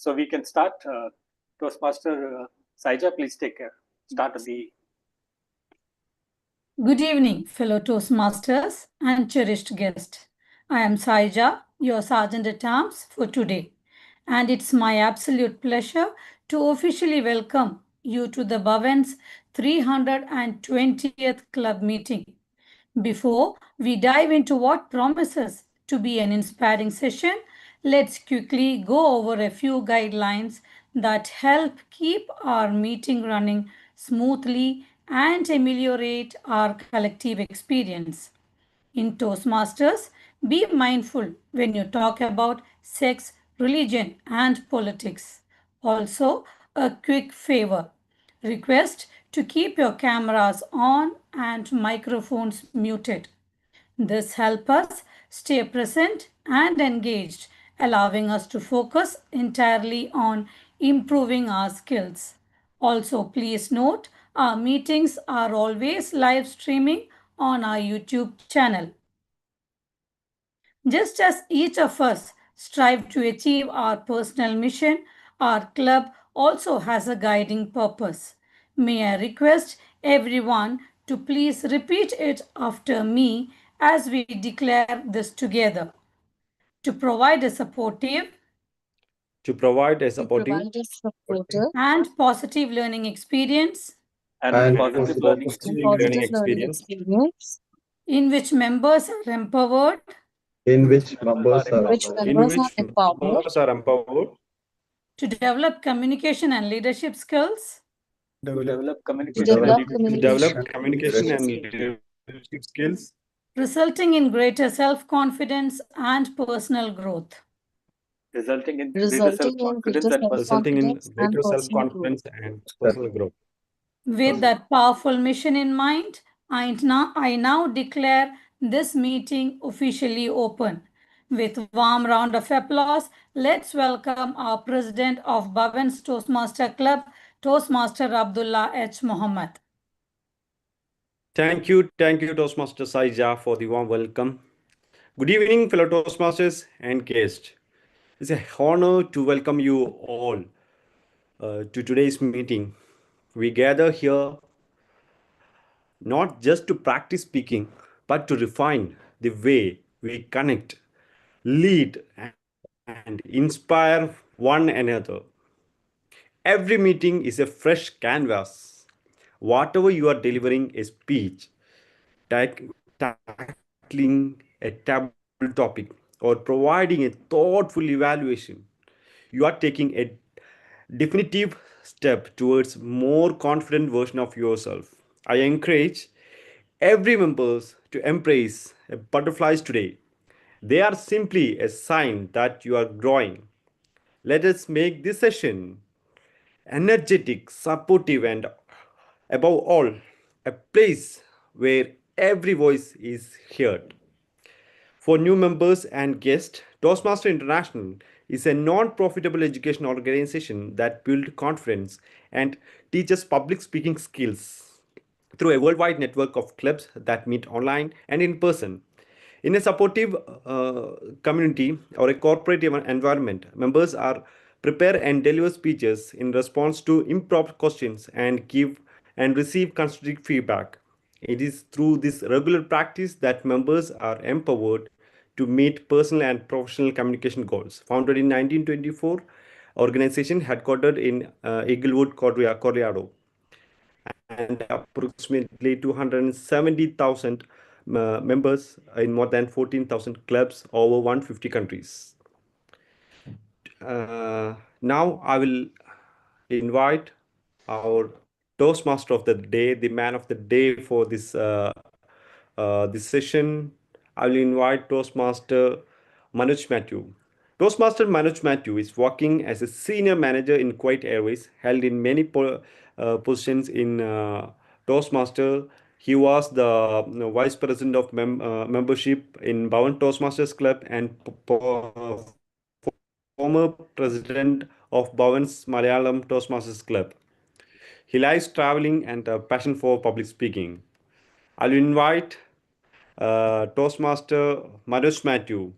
So we can start. Toastmaster Saija, please take care. Start the. Good evening, fellow Toastmasters and cherished guest. I am Saija, your Sergeant at Arms for today, and it's my absolute pleasure to officially welcome you to the Bhavan's 320th club meeting. Before we dive into what promises to be an inspiring session, let's quickly go over a few guidelines that help keep our meeting running smoothly and ameliorate our collective experience. In Toastmasters, be mindful when you talk about sex, religion, and politics. Also, a quick favor request to keep your cameras on and microphones muted. This helps us stay present and engaged, allowing us to focus entirely on improving our skills. Also, please note our meetings are always live streaming on our YouTube channel. Just as each of us strive to achieve our personal mission, our club also has a guiding purpose. May I request everyone to please repeat it after me as we declare this together. To provide a supportive and positive learning experience And positive learning experience in which members are empowered in which members are empowered to develop communication and leadership skills, develop to communication. develop communication and leadership skills, resulting in greater self-confidence and personal growth. Resulting in greater self-confidence and personal growth. With that powerful mission in mind, I now declare this meeting officially open. With a warm round of applause, let's welcome our President of Bhavan's Toastmaster Club, Toastmaster Abdullah H. Mohammed. Thank you, Toastmaster Saija, for the warm welcome. Good evening, fellow Toastmasters and guests. It's an honor to welcome you all to today's meeting. We gather here not just to practice speaking, but to refine the way we connect, lead, and inspire one another. Every meeting is a fresh canvas. Whatever you are delivering a speech, tackling a taboo topic, or providing a thoughtful evaluation, you are taking a definitive step towards more confident version of yourself. I encourage every members to embrace butterflies today. They are simply a sign that you are growing. Let us make this session energetic, supportive, and above all, a place where every voice is heard. For new members and guests, Toastmaster International is a non-profitable education organization that builds confidence and teaches public speaking skills through a worldwide network of clubs that meet online and in person. In a supportive community or a corporate environment, members are prepare and deliver speeches in response to improper questions and give and receive constructive feedback. It is through this regular practice that members are empowered to meet personal and professional communication goals. Founded in 1924, organization headquartered in Eaglewood, Colorado, and approximately 270,000 members in more than 14,000 clubs over 150 countries. Now I will invite our Toastmaster of the day, the man of the day for this session. I will invite Toastmaster Manoj Matthew. Toastmaster Manoj Matthew is working as a senior manager in Kuwait Airways, held in many positions in Toastmaster. He was the vice president of membership in Bhavan Toastmasters Club and former president of Bhavan's Malayalam Toastmasters Club. He likes traveling and a passion for public speaking. I'll invite Toastmaster Manoj Matthew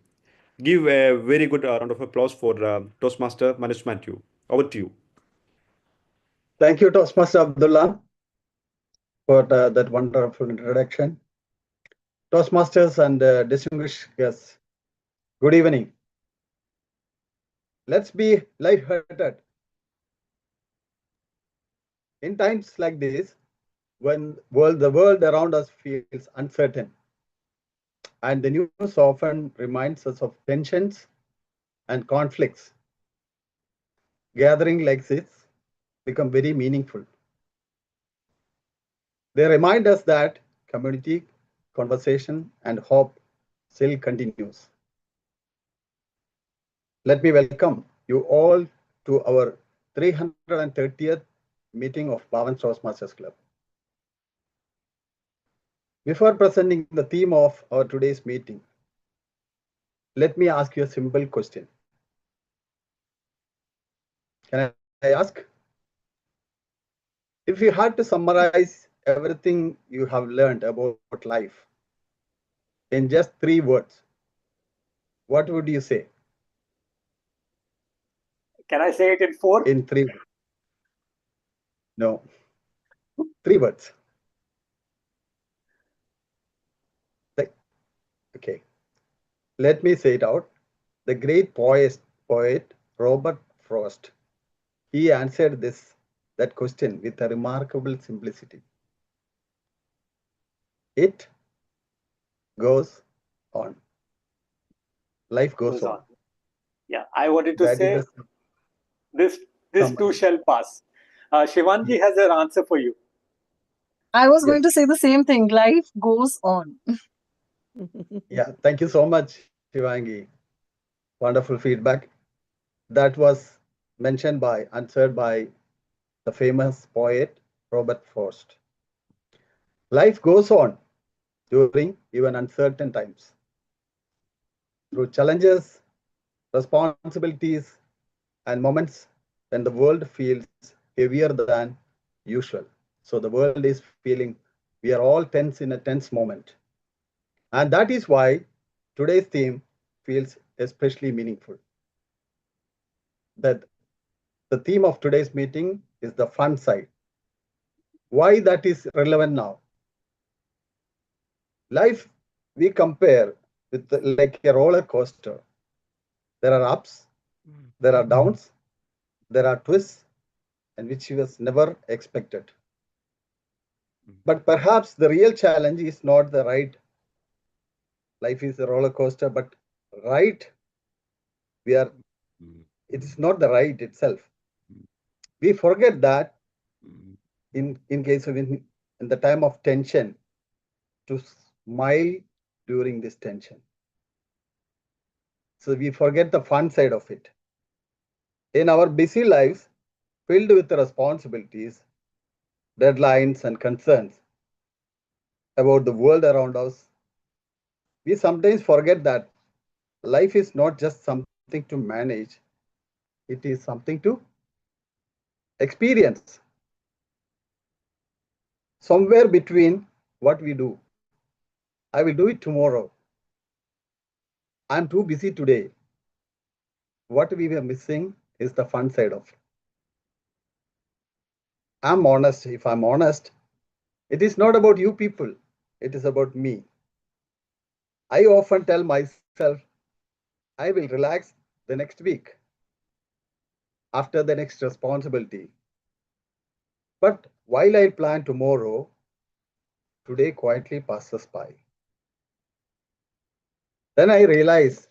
Give a very good round of applause for Toastmaster Manish Matthew. Over to you. Thank you, Toastmaster Abdullah, for that wonderful introduction. Toastmasters and distinguished guests, good evening. Let's be lighthearted. In times like this, when the world around us feels uncertain, and the news often reminds us of tensions and conflicts, gathering like this become very meaningful. They remind us that community, conversation, and hope still continues. Let me welcome you all to our 330th meeting of Bhavan Toastmasters Club. Before presenting the theme of our today's meeting, let me ask you a simple question. Can I ask? If you had to summarize everything you have learned about life in just 3 words, what would you say? Can I say it in 4? In 3 words. No. 3 words. Okay. Let me say it out. The great poet Robert Frost, he answered that question with a remarkable simplicity. It goes on. Life goes on. Yeah, I wanted to That say is this too shall pass. Shivanji has an answer for you. I was going to say the same thing. Life goes on. Yeah, thank you so much, Shivangi. Wonderful feedback. That was answered by the famous poet Robert Frost. Life goes on during even uncertain times. Through challenges, responsibilities, and moments when the world feels heavier than usual. So the world is feeling, we are all tense in a tense moment. And that is why today's theme feels especially meaningful. That the theme of today's meeting is the fun side. Why that is relevant now? Life we compare with like a roller coaster. There are ups, there are downs, there are twists, and which was never expected. But perhaps the real challenge is not the ride. Life is a roller coaster, but ride, it is not the ride itself. We forget that in case of in the time of tension, to smile during this tension. So we forget the fun side of it. In our busy lives, filled with responsibilities, deadlines, and concerns about the world around us, we sometimes forget that life is not just something to manage, it is something to experience. Somewhere between what we do, I will do it tomorrow. I'm too busy today. What we were missing is the fun side of it. I'm honest. If I'm honest, it is not about you people. It is about me. I often tell myself, I will relax the next week after the next responsibility. But while I plan tomorrow, today quietly passes by. Then I realize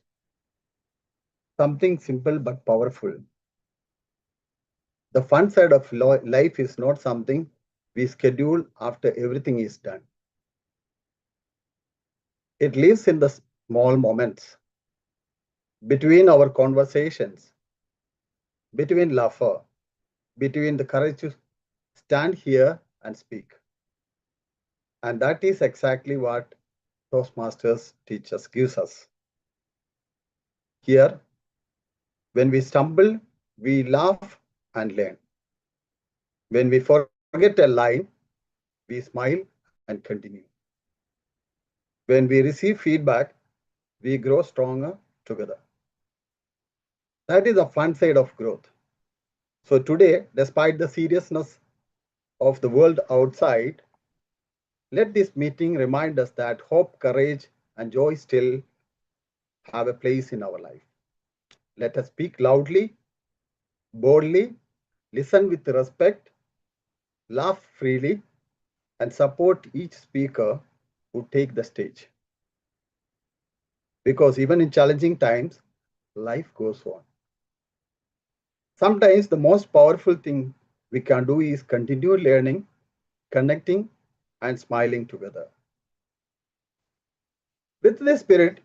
something simple but powerful. The fun side of life is not something we schedule after everything is done. It lives in the small moments, between our conversations, between laughter, between the courage to stand here and speak. And that is exactly what Toastmasters teachers gives us. Here, when we stumble, we laugh and learn. When we forget a line, we smile and continue. When we receive feedback, we grow stronger together. That is the fun side of growth. So today, despite the seriousness of the world outside, let this meeting remind us that hope, courage, and joy still have a place in our life. Let us speak loudly, boldly, listen with respect, laugh freely, and support each speaker who take the stage. Because even in challenging times, life goes on. Sometimes the most powerful thing we can do is continue learning, connecting, and smiling together. With this spirit,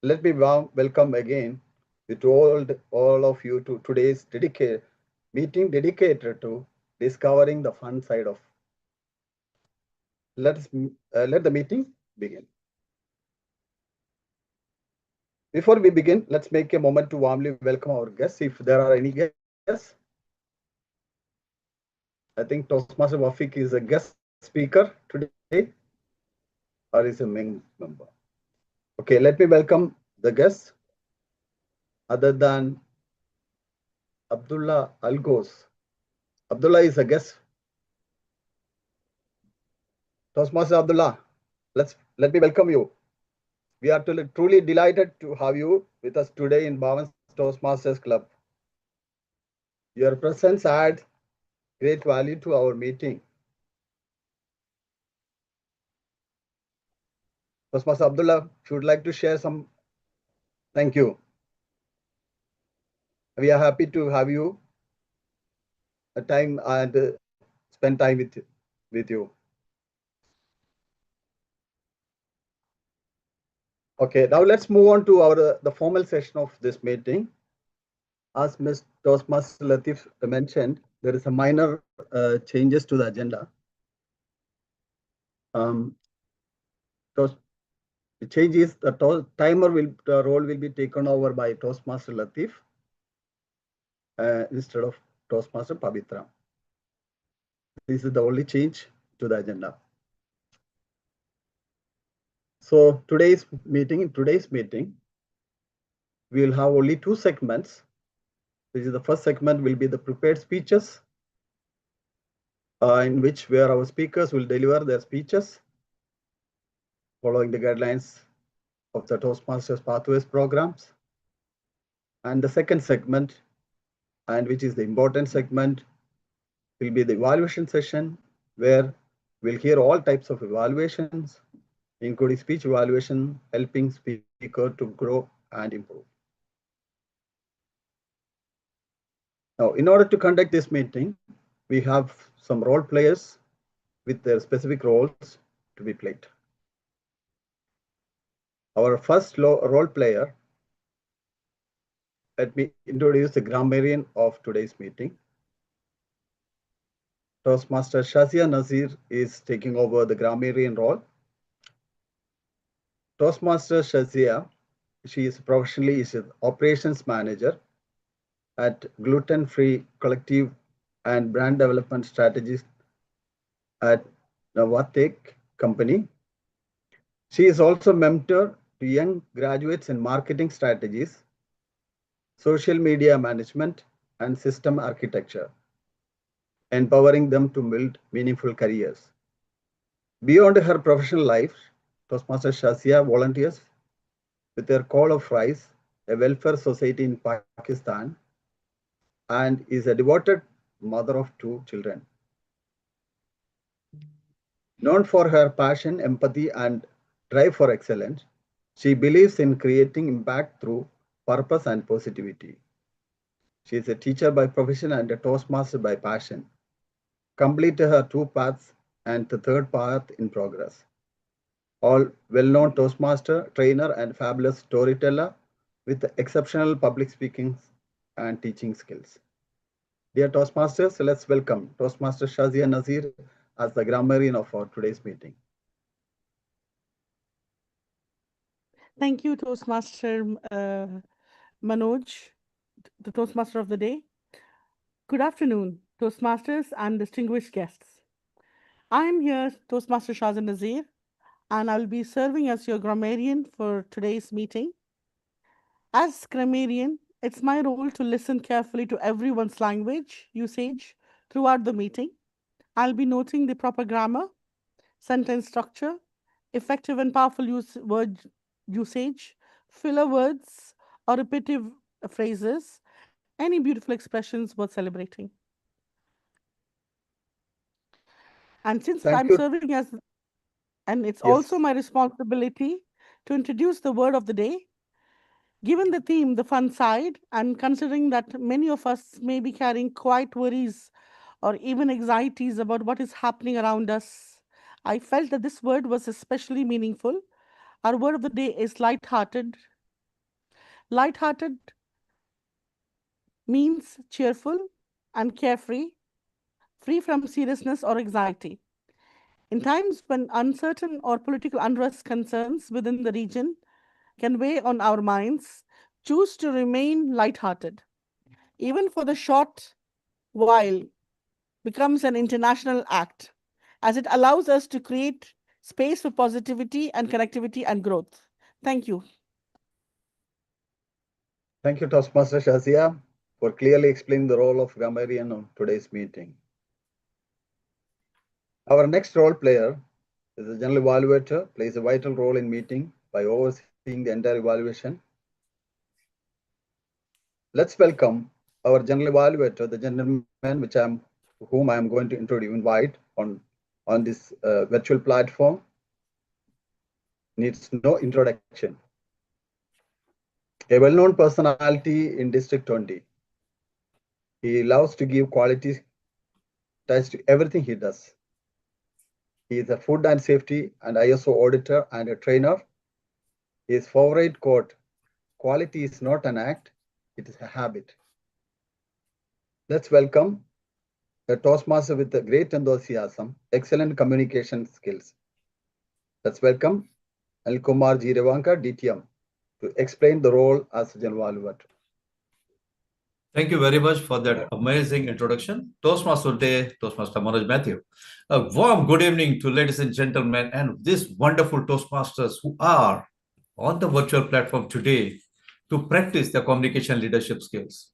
let me welcome again with all of you to today's meeting dedicated to discovering the fun side of. Let the meeting begin. Before we begin, let's make a moment to warmly welcome our guests, if there are any guests. I think Toastmaster Wafik is a guest speaker today, or is a main member. Okay, let me welcome the guests. Other than Abdullah Algos. Abdullah is a guest. Toastmaster Abdullah, let me welcome you. We are truly delighted to have you with us today in Bhavan's Toastmasters Club. Your presence adds great value to our meeting. Toastmaster Abdullah, if you would like to share some, thank you. We are happy to have you a time and spend time with you. Okay, now let's move on to the formal session of this meeting. As Ms. Toastmaster Latif mentioned, there is a minor changes to the agenda. The change is the role will be taken over by Toastmaster Latif instead of Toastmaster Pavitra. This is the only change to the agenda. So in today's meeting, we will have only two segments. This is the first segment will be the prepared speeches, in which where our speakers will deliver their speeches following the guidelines of the Toastmasters Pathways programs. And the second segment, and which is the important segment, will be the evaluation session, where we'll hear all types of evaluations, including speech evaluation, helping speaker to grow and improve. Now, in order to conduct this meeting, we have some role players with their specific roles to be played. Our first role player, let me introduce the grammarian of today's meeting. Toastmaster Shazia Nazir is taking over the grammarian role. Toastmaster Shazia, she is professionally an operations manager at Gluten Free Collective and Brand Development Strategies at Navatek Company. She is also mentor to young graduates in marketing strategies, social media management, and system architecture, empowering them to build meaningful careers. Beyond her professional life, Toastmaster Shazia volunteers with her Call of Rice, a welfare society in Pakistan, and is a devoted mother of 2 children. Known for her passion, empathy, and drive for excellence, she believes in creating impact through purpose and positivity. She is a teacher by profession and a Toastmaster by passion. Completed her 2 paths and the 3rd path in progress. All well-known Toastmaster, trainer, and fabulous storyteller with exceptional public speaking and teaching skills. Dear Toastmasters, let's welcome Toastmaster Shazia Nazir as the grammarian of our today's meeting. Thank you, Toastmaster Manoj, the Toastmaster of the day. Good afternoon, Toastmasters and distinguished guests. I am here, Toastmaster Shazia Nazir, and I will be serving as your grammarian for today's meeting. As grammarian, it's my role to listen carefully to everyone's language usage throughout the meeting. I'll be noting the proper grammar, sentence structure, effective and powerful word usage, filler words or repetitive phrases, any beautiful expressions worth celebrating. And since Thank I'm you. serving as, and it's Yes. also my responsibility to introduce the word of the day. Given the theme, the fun side, and considering that many of us may be carrying quite worries or even anxieties about what is happening around us, I felt that this word was especially meaningful. Our word of the day is light-hearted. Light-hearted means cheerful and carefree, free from seriousness or anxiety. In times when uncertain or political unrest concerns within the region can weigh on our minds, choose to remain light-hearted. Even for the short while, becomes an international act, as it allows us to create space for positivity and connectivity and growth. Thank you. Thank you, Toastmaster Shazia, for clearly explaining the role of grammarian on today's meeting. Our next role player is the general evaluator, plays a vital role in meeting by overseeing the entire evaluation. Let's welcome our general evaluator, the gentleman whom I am going to invite on this virtual platform. Needs no introduction. A well-known personality in District 20. He loves to give quality touch to everything he does. He is a food and safety and ISO auditor and a trainer. His favorite quote, "Quality is not an act, it is a habit." Let's welcome a Toastmaster with a great enthusiasm, excellent communication skills. Let's welcome Al Kumar G. Revanka, DTM, to explain the role as a general evaluator. Thank you very much for that amazing introduction. Toastmaster Day, Toastmaster Manoj Matthew. A warm good evening to ladies and gentlemen and these wonderful Toastmasters who are on the virtual platform today to practice their communication leadership skills.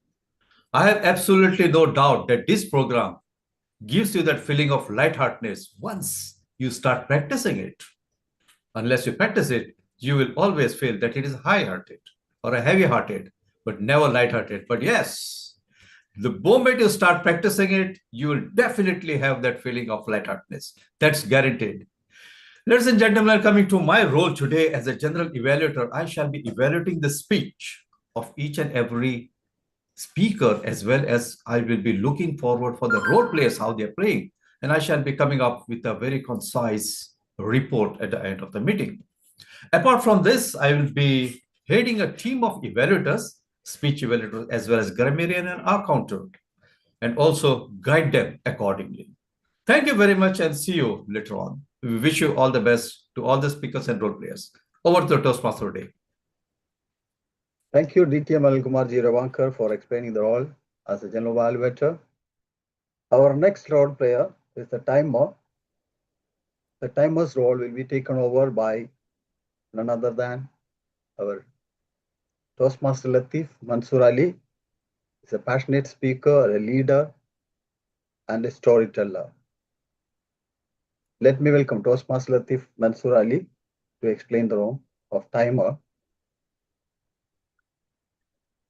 I have absolutely no doubt that this program gives you that feeling of lightheartedness once you start practicing it. Unless you practice it, you will always feel that it is high-hearted or a heavy-hearted, but never light-hearted. But yes, the moment you start practicing it, you will definitely have that feeling of lightheartedness. That's guaranteed. Ladies and gentlemen, coming to my role today as a general evaluator, I shall be evaluating the speech of each and every speaker, as well as I will be looking forward for the role players, how they're playing. And I shall be coming up with a very concise report at the end of the meeting. Apart from this, I will be heading a team of evaluators, speech evaluators, as well as grammarian and accountant, and also guide them accordingly. Thank you very much and see you later on. We wish you all the best to all the speakers and role players. Over to the Toastmaster Day. Thank you, DTM Al Kumar G. Revankar, for explaining the role as a general evaluator. Our next role player is the timer. The timer's role will be taken over by none other than our Toastmaster Latif Mansoor Ali. He's a passionate speaker, a leader, and a storyteller. Let me welcome Toastmaster Latif Mansoor Ali to explain the role of timer.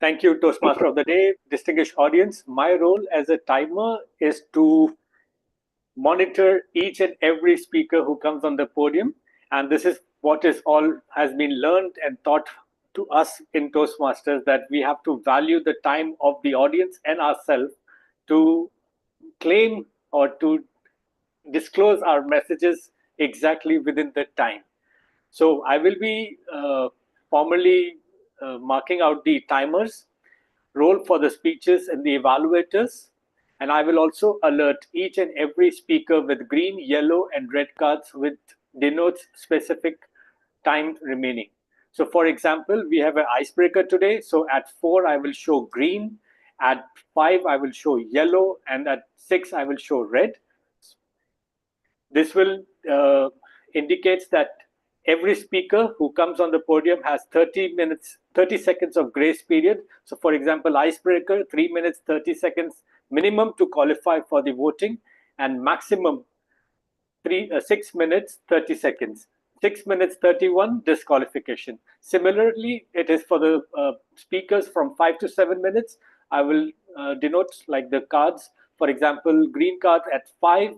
Thank you, Toastmaster of the Day, distinguished audience. My role as a timer is to monitor each and every speaker who comes on the podium. And this is what is all has been learned and taught to us in Toastmasters, that we have to value the time of the audience and ourselves to claim or to disclose our messages exactly within the time. So I will be formally marking out the timers, role for the speeches and the evaluators, and I will also alert each and every speaker with green, yellow, and red cards which denotes specific time remaining. So for example, we have an icebreaker today. So at 4, I will show green. At 5, I will show yellow. And at 6, I will show red. This will indicates that Every speaker who comes on the podium has 30 seconds of grace period. So for example, icebreaker, 3 minutes, 30 seconds minimum to qualify for the voting, and maximum 6 minutes, 30 seconds. 6 minutes 31, disqualification. Similarly, it is for the speakers from 5 to 7 minutes. I will denote like the cards. For example, green card at 5,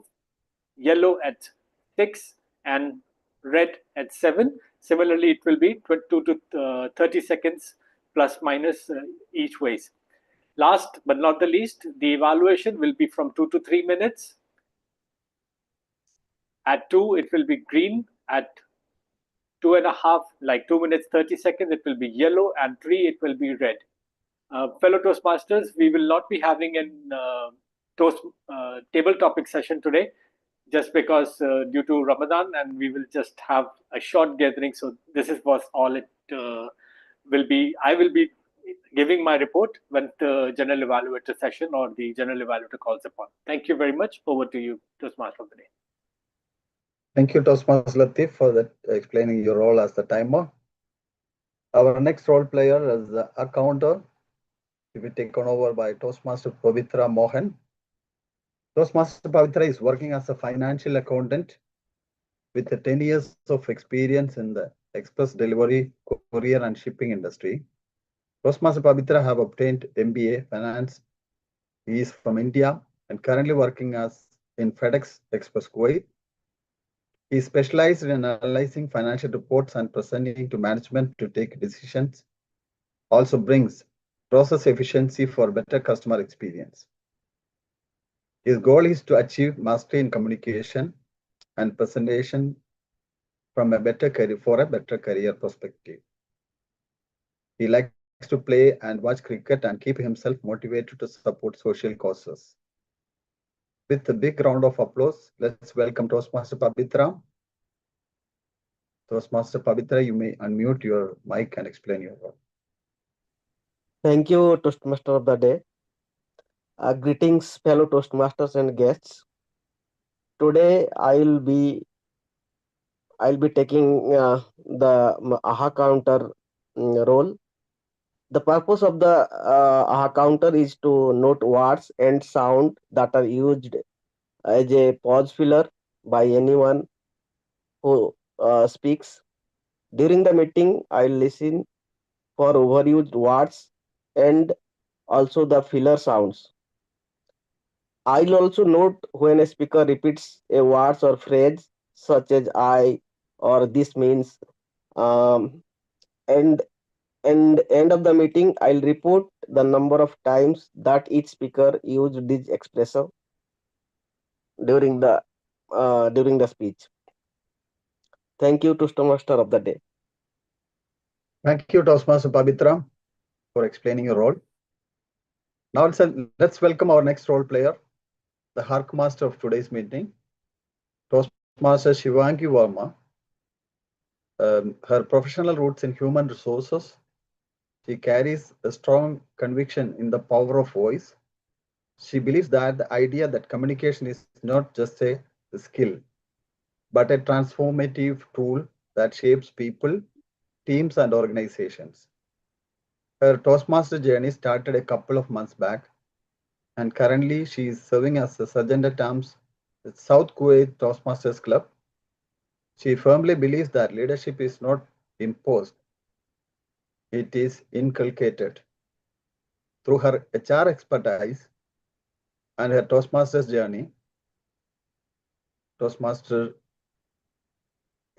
yellow at 6, and red at 7. Similarly, it will be 22 to 30 seconds plus minus each ways. Last but not the least, the evaluation will be from 2 to 3 minutes. At 2, it will be green. At 2.5, like 2 minutes 30 seconds, it will be yellow, and 3, it will be red. Fellow Toastmasters, we will not be having a table topic session today, just because due to Ramadan, and we will just have a short gathering. So this was all it will be. I will be giving my report when the general evaluator session or the general evaluator calls upon. Thank you very much. Over to you, Toastmaster of the day. Thank you, Toastmaster Latif, for that explaining your role as the timer. Our next role player is the accounter, to be taken over by Toastmaster Pavitra Mohan. Toastmaster Pavitra is working as a financial accountant with 10 years of experience in the express delivery, courier, and shipping industry. Toastmaster Pavitra have obtained MBA Finance. He is from India and currently working as in FedEx Express Kuwait. He is specialized in analyzing financial reports and presenting to management to take decisions. Also brings process efficiency for better customer experience. His goal is to achieve mastery in communication and presentation from a better career perspective. He likes to play and watch cricket and keep himself motivated to support social causes. With a big round of applause, let's welcome Toastmaster Pavitra. Toastmaster Pavitra, you may unmute your mic and explain your role. Thank you, Toastmaster of the day. Greetings, fellow Toastmasters and guests. Today, I'll be taking the AHA counter role. The purpose of the AHA counter is to note words and sound that are used as a pause filler by anyone who speaks. During the meeting, I'll listen for overused words and also the filler sounds. I'll also note when a speaker repeats a word or phrase such as I or this means, and end of the meeting, I'll report the number of times that each speaker used this expression during the speech. Thank you, Toastmaster of the day. Thank you, Toastmaster Pavitra, for explaining your role. Now let's welcome our next role player, the Hark Master of today's meeting, Toastmaster Shivangi Verma. Her professional roots in human resources. She carries a strong conviction in the power of voice. She believes that the idea that communication is not just a skill, but a transformative tool that shapes people, teams, and organizations. Her Toastmaster journey started a couple of months back, and currently she is serving as a Sergeant at Arms with South Kuwait Toastmasters Club. She firmly believes that leadership is not imposed, it is inculcated. Through her HR expertise and her Toastmasters journey, Toastmaster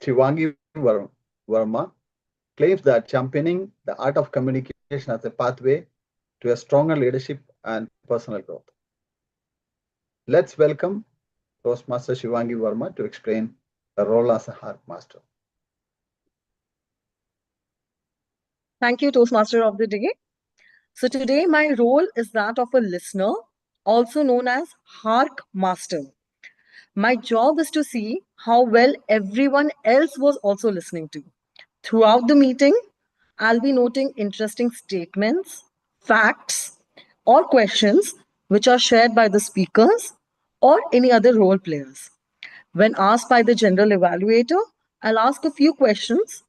Shivangi Verma claims that championing the art of communication as a pathway to a stronger leadership and personal growth. Let's welcome Toastmaster Shivangi Verma to explain her role as a Hark Master. Thank you, Toastmaster of the day. So today my role is that of a listener, also known as Hark Master. My job is to see how well everyone else was also listening to. Throughout the meeting, I'll be noting interesting statements, facts, or questions which are shared by the speakers or any other role players. When asked by the general evaluator, I'll ask a few questions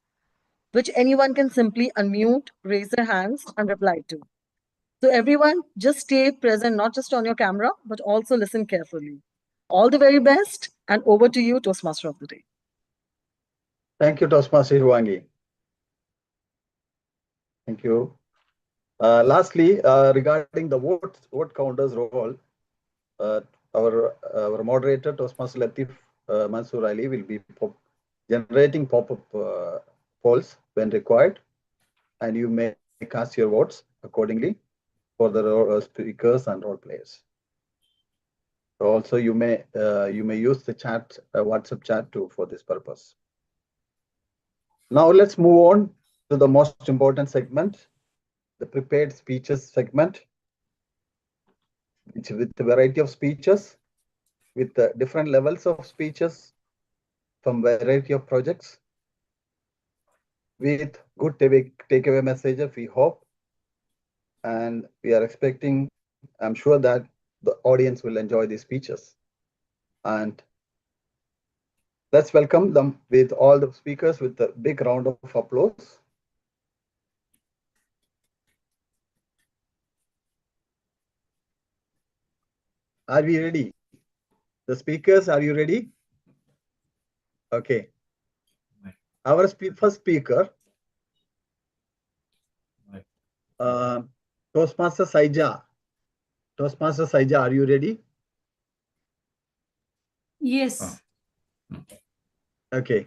which anyone can simply unmute, raise their hands, and reply to. So everyone, just stay present, not just on your camera, but also listen carefully. All the very best, and over to you, Toastmaster of the Day. Thank you, Toastmaster Hivangi. Thank you. Lastly, regarding the vote counters role, our moderator, Toastmaster Latif Mansoor Ali, will be generating pop-up polls when required, and you may cast your votes accordingly for the speakers and role players. Also, you may use the chat, WhatsApp chat too, for this purpose. Now let's move on to the most important segment, the prepared speeches segment, which with a variety of speeches, with different levels of speeches from variety of projects, with good takeaway messages, we hope, and we are expecting, I'm sure that the audience will enjoy these speeches. And let's welcome them with all the speakers with a big round of applause. Are we ready? The speakers, are you ready? Okay. Our first speaker, Toastmaster Saija. Toastmaster Saija, are you ready? Yes. Okay.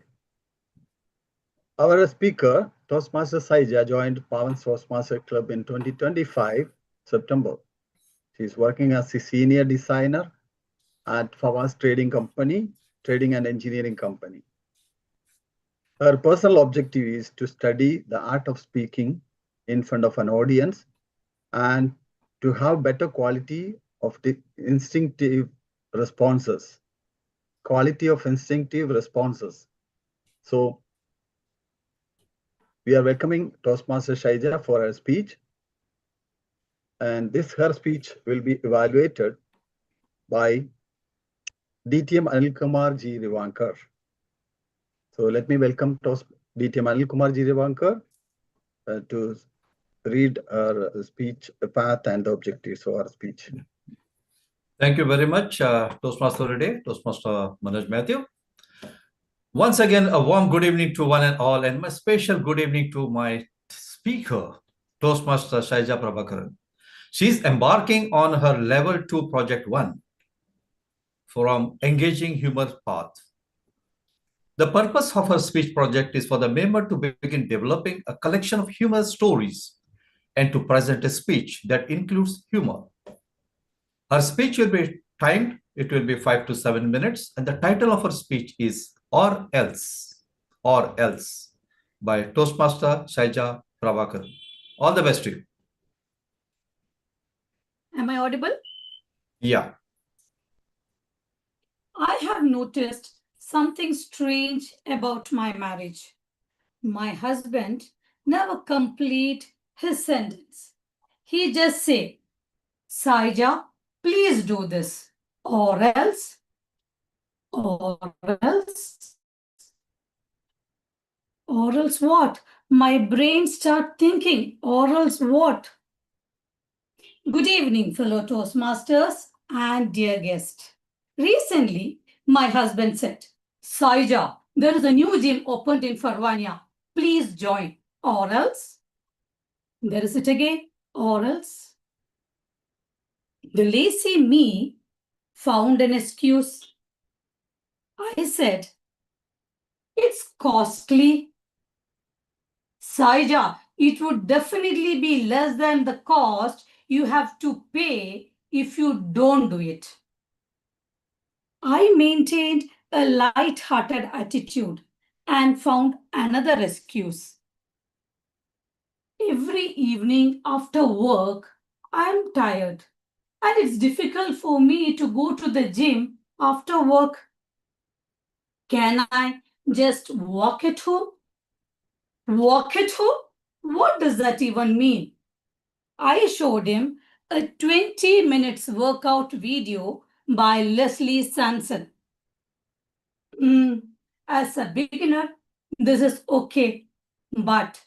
Our speaker, Toastmaster Saija, joined Bhavan's Toastmaster Club in 2025, September. She is working as a senior designer at Bhavan's trading and engineering company. Her personal objective is to study the art of speaking in front of an audience and to have better quality of the instinctive responses. Quality of instinctive responses. So we are welcoming Toastmaster Saija for her speech. And her speech will be evaluated by DTM Anil Kumar G. Rivankar. So let me welcome DTM Anil Kumar G. Rivankar to read our speech path and the objectives of our speech. Thank you very much, Toastmaster of the Day, Toastmaster Manoj Matthew. Once again, a warm good evening to one and all, and my special good evening to my speaker, Toastmaster Saija Prabhakaran. She's embarking on her Level 2 Project 1 from Engaging Humor Path. The purpose of her speech project is for the member to begin developing a collection of humor stories and to present a speech that includes humor. Her speech will be timed. It will be 5 to 7 minutes. And the title of her speech is Or Else by Toastmaster Saija Prabhakaran. All the best to you. Am I audible? Yeah. I have noticed something strange about my marriage. My husband never complete his sentence. He just say, Saija, please do this, or else, what? My brain start thinking, or else what? Good evening, fellow Toastmasters and dear guest. Recently, my husband said, Saija, there is a new gym opened in Farvania. Please join, or else. There is it again, or else. The lazy me found an excuse. I said, it's costly. Saija, it would definitely be less than the cost you have to pay if you don't do it. I maintained a light-hearted attitude and found another excuse. Every evening after work, I'm tired and it's difficult for me to go to the gym after work. Can I just walk at home? Walk at home? What does that even mean? I showed him a 20 minutes workout video by Leslie Sanson. As a beginner, This is okay, but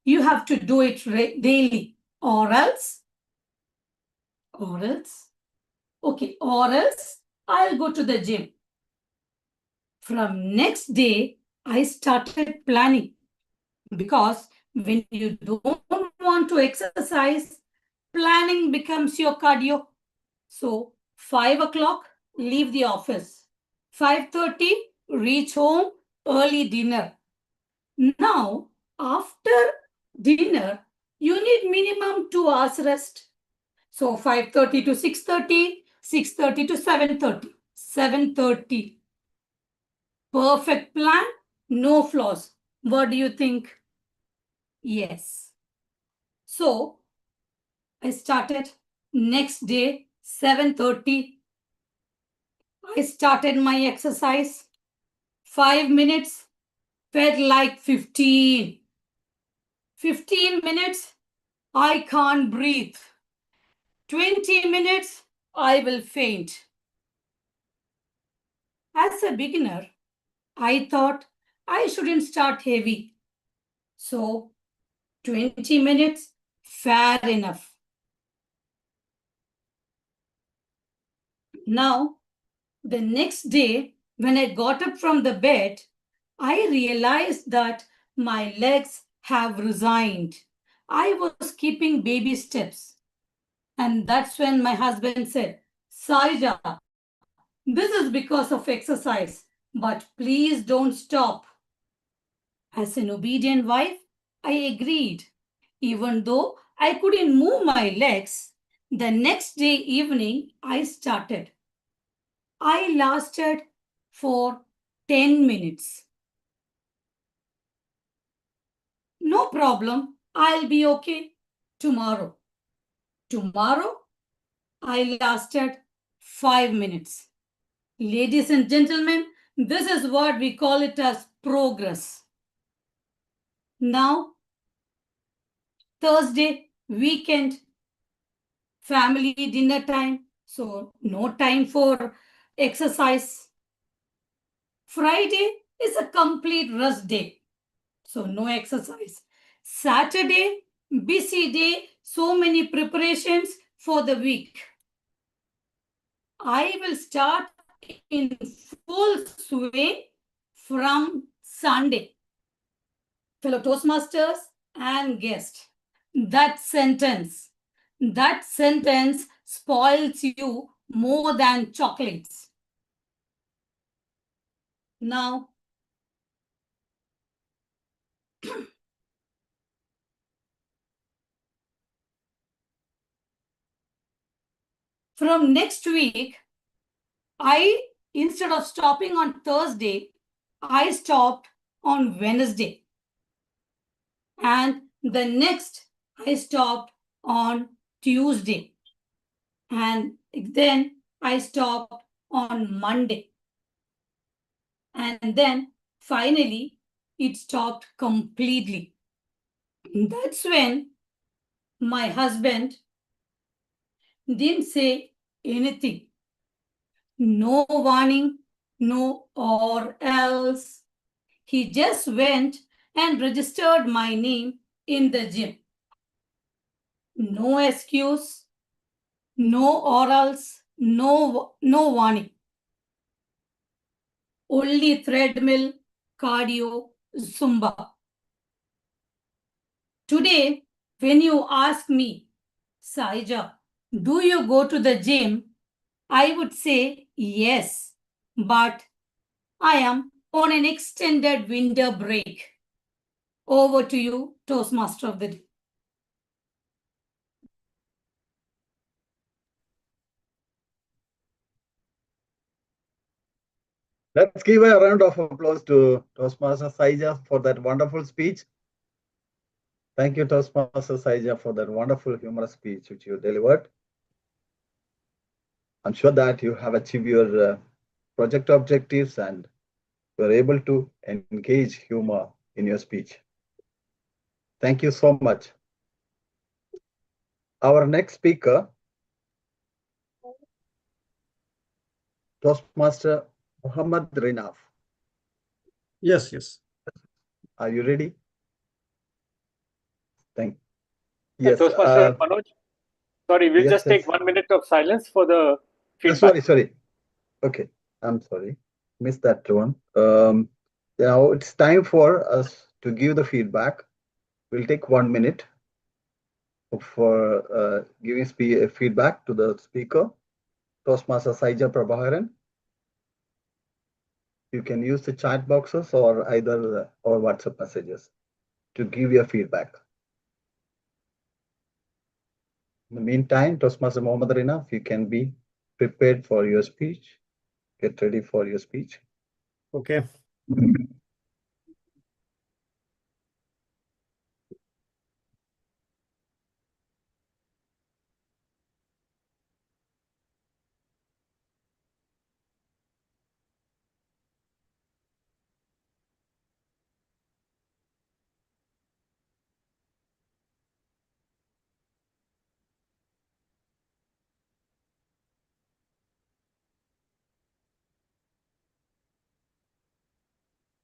you have to do it daily, or else, okay, or else I'll go to the gym. From next day, I started planning, because when you don't want to exercise, planning becomes your cardio. So 5 o'clock, leave the office. 5:30, reach home, early dinner. Now, after dinner, you need minimum 2 hours rest. So 5:30 to 6:30, 6:30 to 7:30. 7:30. Perfect plan, no flaws. What do you think? Yes. So I started next day, 7:30. I started my exercise. 5 minutes felt like 15. 15 minutes, I can't breathe. 20 minutes, I will faint. As a beginner, I thought I shouldn't start heavy. So 20 minutes, fair enough. Now, the next day, when I got up from the bed, I realized that my legs have resigned. I was keeping baby steps. And that's when my husband said, Saija, this is because of exercise, but please don't stop. As an obedient wife, I agreed. Even though I couldn't move my legs, the next day evening I started. I lasted for 10 minutes. No problem, I'll be okay tomorrow. Tomorrow, I lasted 5 minutes. Ladies and gentlemen, this is what we call it as progress. Now, Thursday, weekend, family dinner time, so no time for exercise. Friday is a complete rest day, so no exercise. Saturday, busy day, so many preparations for the week. I will start in full swing from Sunday. Fellow Toastmasters and guests, that sentence spoils you more than chocolates. Now, from next week, instead of stopping on Thursday, I stopped on Wednesday. And the next, I stopped on Tuesday. And then I stopped on Monday. And then finally, it stopped completely. That's when my husband didn't say anything. No warning, no or else. He just went and registered my name in the gym. No excuse, no orals, no warning. Only treadmill, cardio, Zumba. Today, when you ask me, Saija, do you go to the gym? I would say yes, but I am on an extended winter break. Over to you, Toastmaster of the Day. Let's give a round of applause to Toastmaster Saija for that wonderful speech. Thank you, Toastmaster Saija, for that wonderful humorous speech which you delivered. I'm sure that you have achieved your project objectives and you are able to engage humor in your speech. Thank you so much. Our next speaker, Toastmaster Muhammad Rinaf. Yes. Are you ready? Yes. Toastmaster Manoj, sorry, we'll yes, just take 1 minute of silence for the feedback. Sorry. Okay, I'm sorry. Missed that one. Now it's time for us to give the feedback. We'll take 1 minute for giving feedback to the speaker, Toastmaster Saija Prabharan. You can use the chat boxes or either or WhatsApp messages to give your feedback. In the meantime, Toastmaster Mohammad Rina, if you can be prepared for your speech, get ready for your speech. Okay.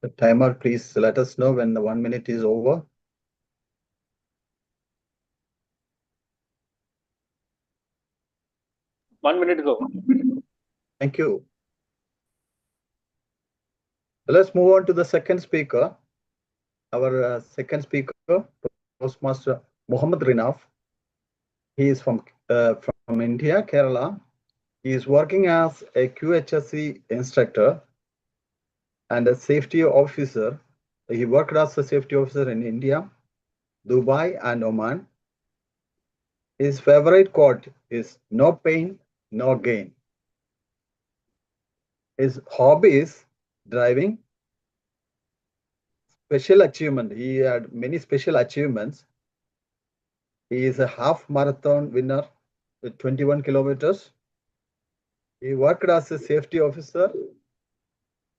The timer, please let us know when the 1 minute is over. One minute is over. Thank you. Let's move on to the second speaker. Our second speaker, Toastmaster Mohammad Rinaf. He is from India, Kerala. He is working as a QHSC instructor and a safety officer. He worked as a safety officer in India, Dubai, and Oman. His favorite quote is "No pain, no gain." His hobby is driving. Special achievement. He had many special achievements. He is a half marathon winner with 21 kilometers. He worked as a safety officer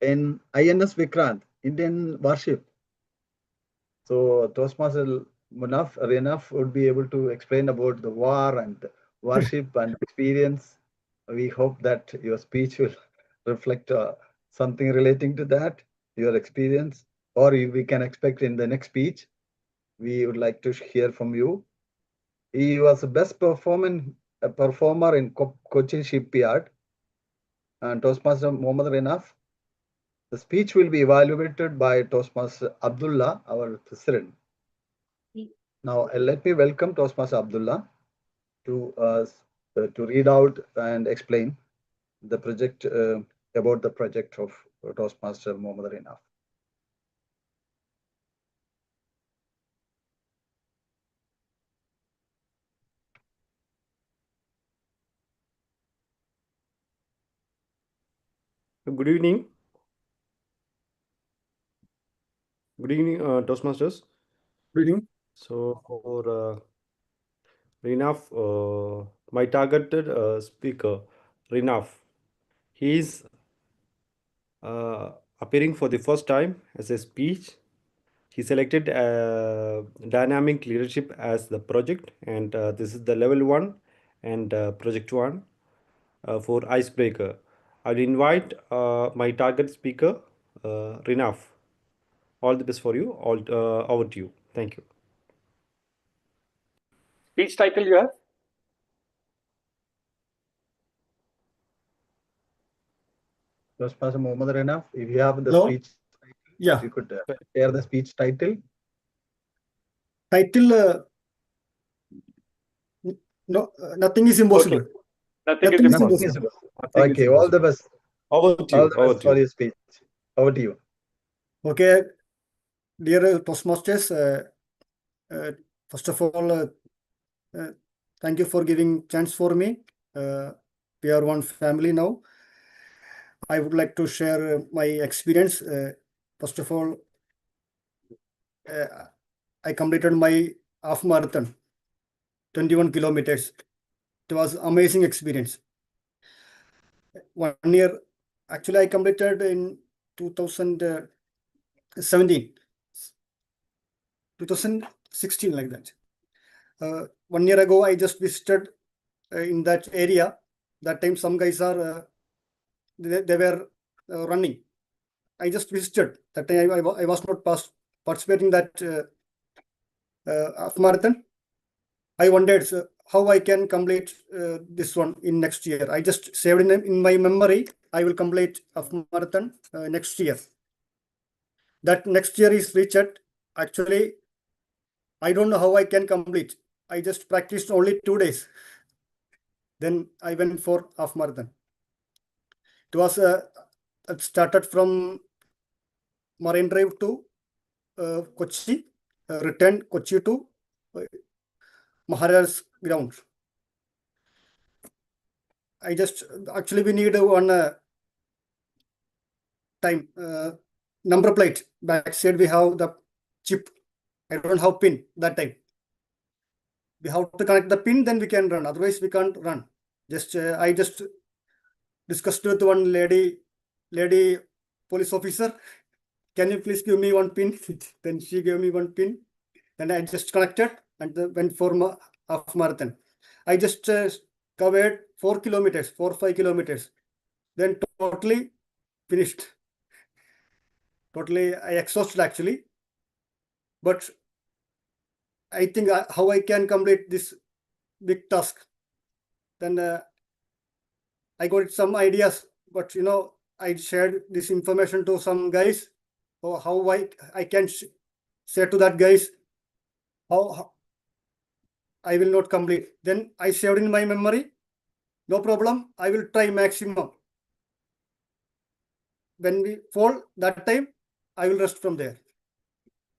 in INS Vikrant, Indian warship. So Toastmaster Renaf would be able to explain about the war and warship and experience. We hope that your speech will reflect something relating to that, your experience, or we can expect in the next speech. We would like to hear from you. He was the best performer in Cochin Shipyard. And Toastmaster Mohammad Renaf. The speech will be evaluated by Toastmaster Abdullah, our president. Now, let me welcome Toastmaster Abdullah to read out and explain the project about the project of Toastmaster Mohammad Renaf. Good evening. Good evening, Toastmasters. Good evening. So for Rinaf, my targeted speaker, Rinaf, he is appearing for the first time as a speech. He selected dynamic leadership as the project, and this is the level 1 and project 1 for icebreaker. I'll invite my target speaker, Rinaf. All the best for you. Over to you. Thank you. Speech title you have? Toastmaster Mohammad Renaf, if you have the Hello? speech, Yeah. if you could share the speech title. Title, no, nothing is impossible. Okay. Nothing Nothing is is impossible. impossible. Okay, all the best. Over to you. All the best for your speech. Over to you. Okay, dear Toastmasters, first of all, thank you for giving chance for me. We are one family now. I would like to share my experience. First of all, I completed my half marathon, 21 kilometers. It was amazing experience. 1 year, actually I completed in 2017, 2016 like that. 1 year ago, I just visited in that area. That time some guys are, they were running. I just visited. That time I was not participating that half marathon. I wondered how I can complete this one in next year. I just saved in my memory. I will complete half marathon next year. That next year is reached. Actually, I don't know how I can complete. I just practiced only 2 days. Then I went for half marathon. It was it started from Marine Drive to Kochi, returned Kochi to Maharaj's ground. I just actually we need one time number plate. Backside we have the chip. I don't have pin that time. We have to connect the pin, then we can run. Otherwise we can't run. Just I just discussed with one lady police officer. Can you please give me one pin? Then she gave me one pin. Then I just connected and went for half marathon. I just covered 4 kilometers, 4 5 kilometers. Then totally finished. Totally, I exhausted actually. But I think how I can complete this big task. Then I got some ideas, but I shared this information to some guys. Or how I can say to that guys how I will not complete. Then I saved in my memory. No problem. I will try maximum. When we fall that time, I will rest from there.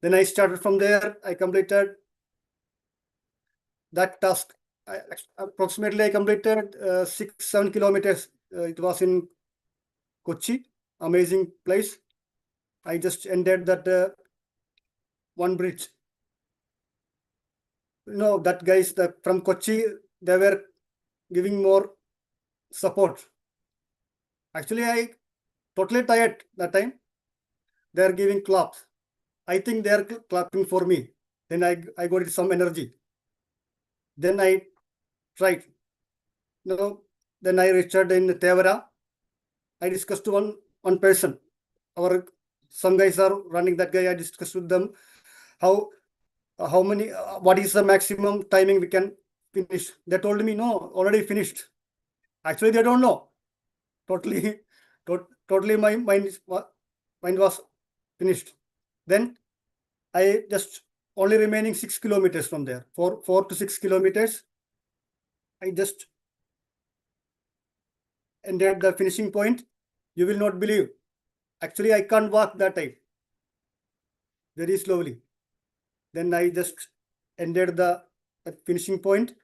Then I started from there. I completed that task. Approximately I completed 6-7 kilometers. It was in Kochi, amazing place. I just entered that one bridge. That guys from Kochi, they were giving more support. Actually, I totally tired that time. They are giving claps. I think they are clapping for me. Then I got some energy. Then I tried. Then I reached in Tevara. I discussed to one person. Some guys are running that guy. I discussed with them how many, what is the maximum timing we can finish. They told me no, already finished. Actually, they don't know. Totally my mind was finished. Then I just only remaining 6 kilometers from there, 4 to 6 kilometers. I just entered the finishing point. You will not believe. Actually, I can't walk that time. Very slowly. Then I just entered the finishing point.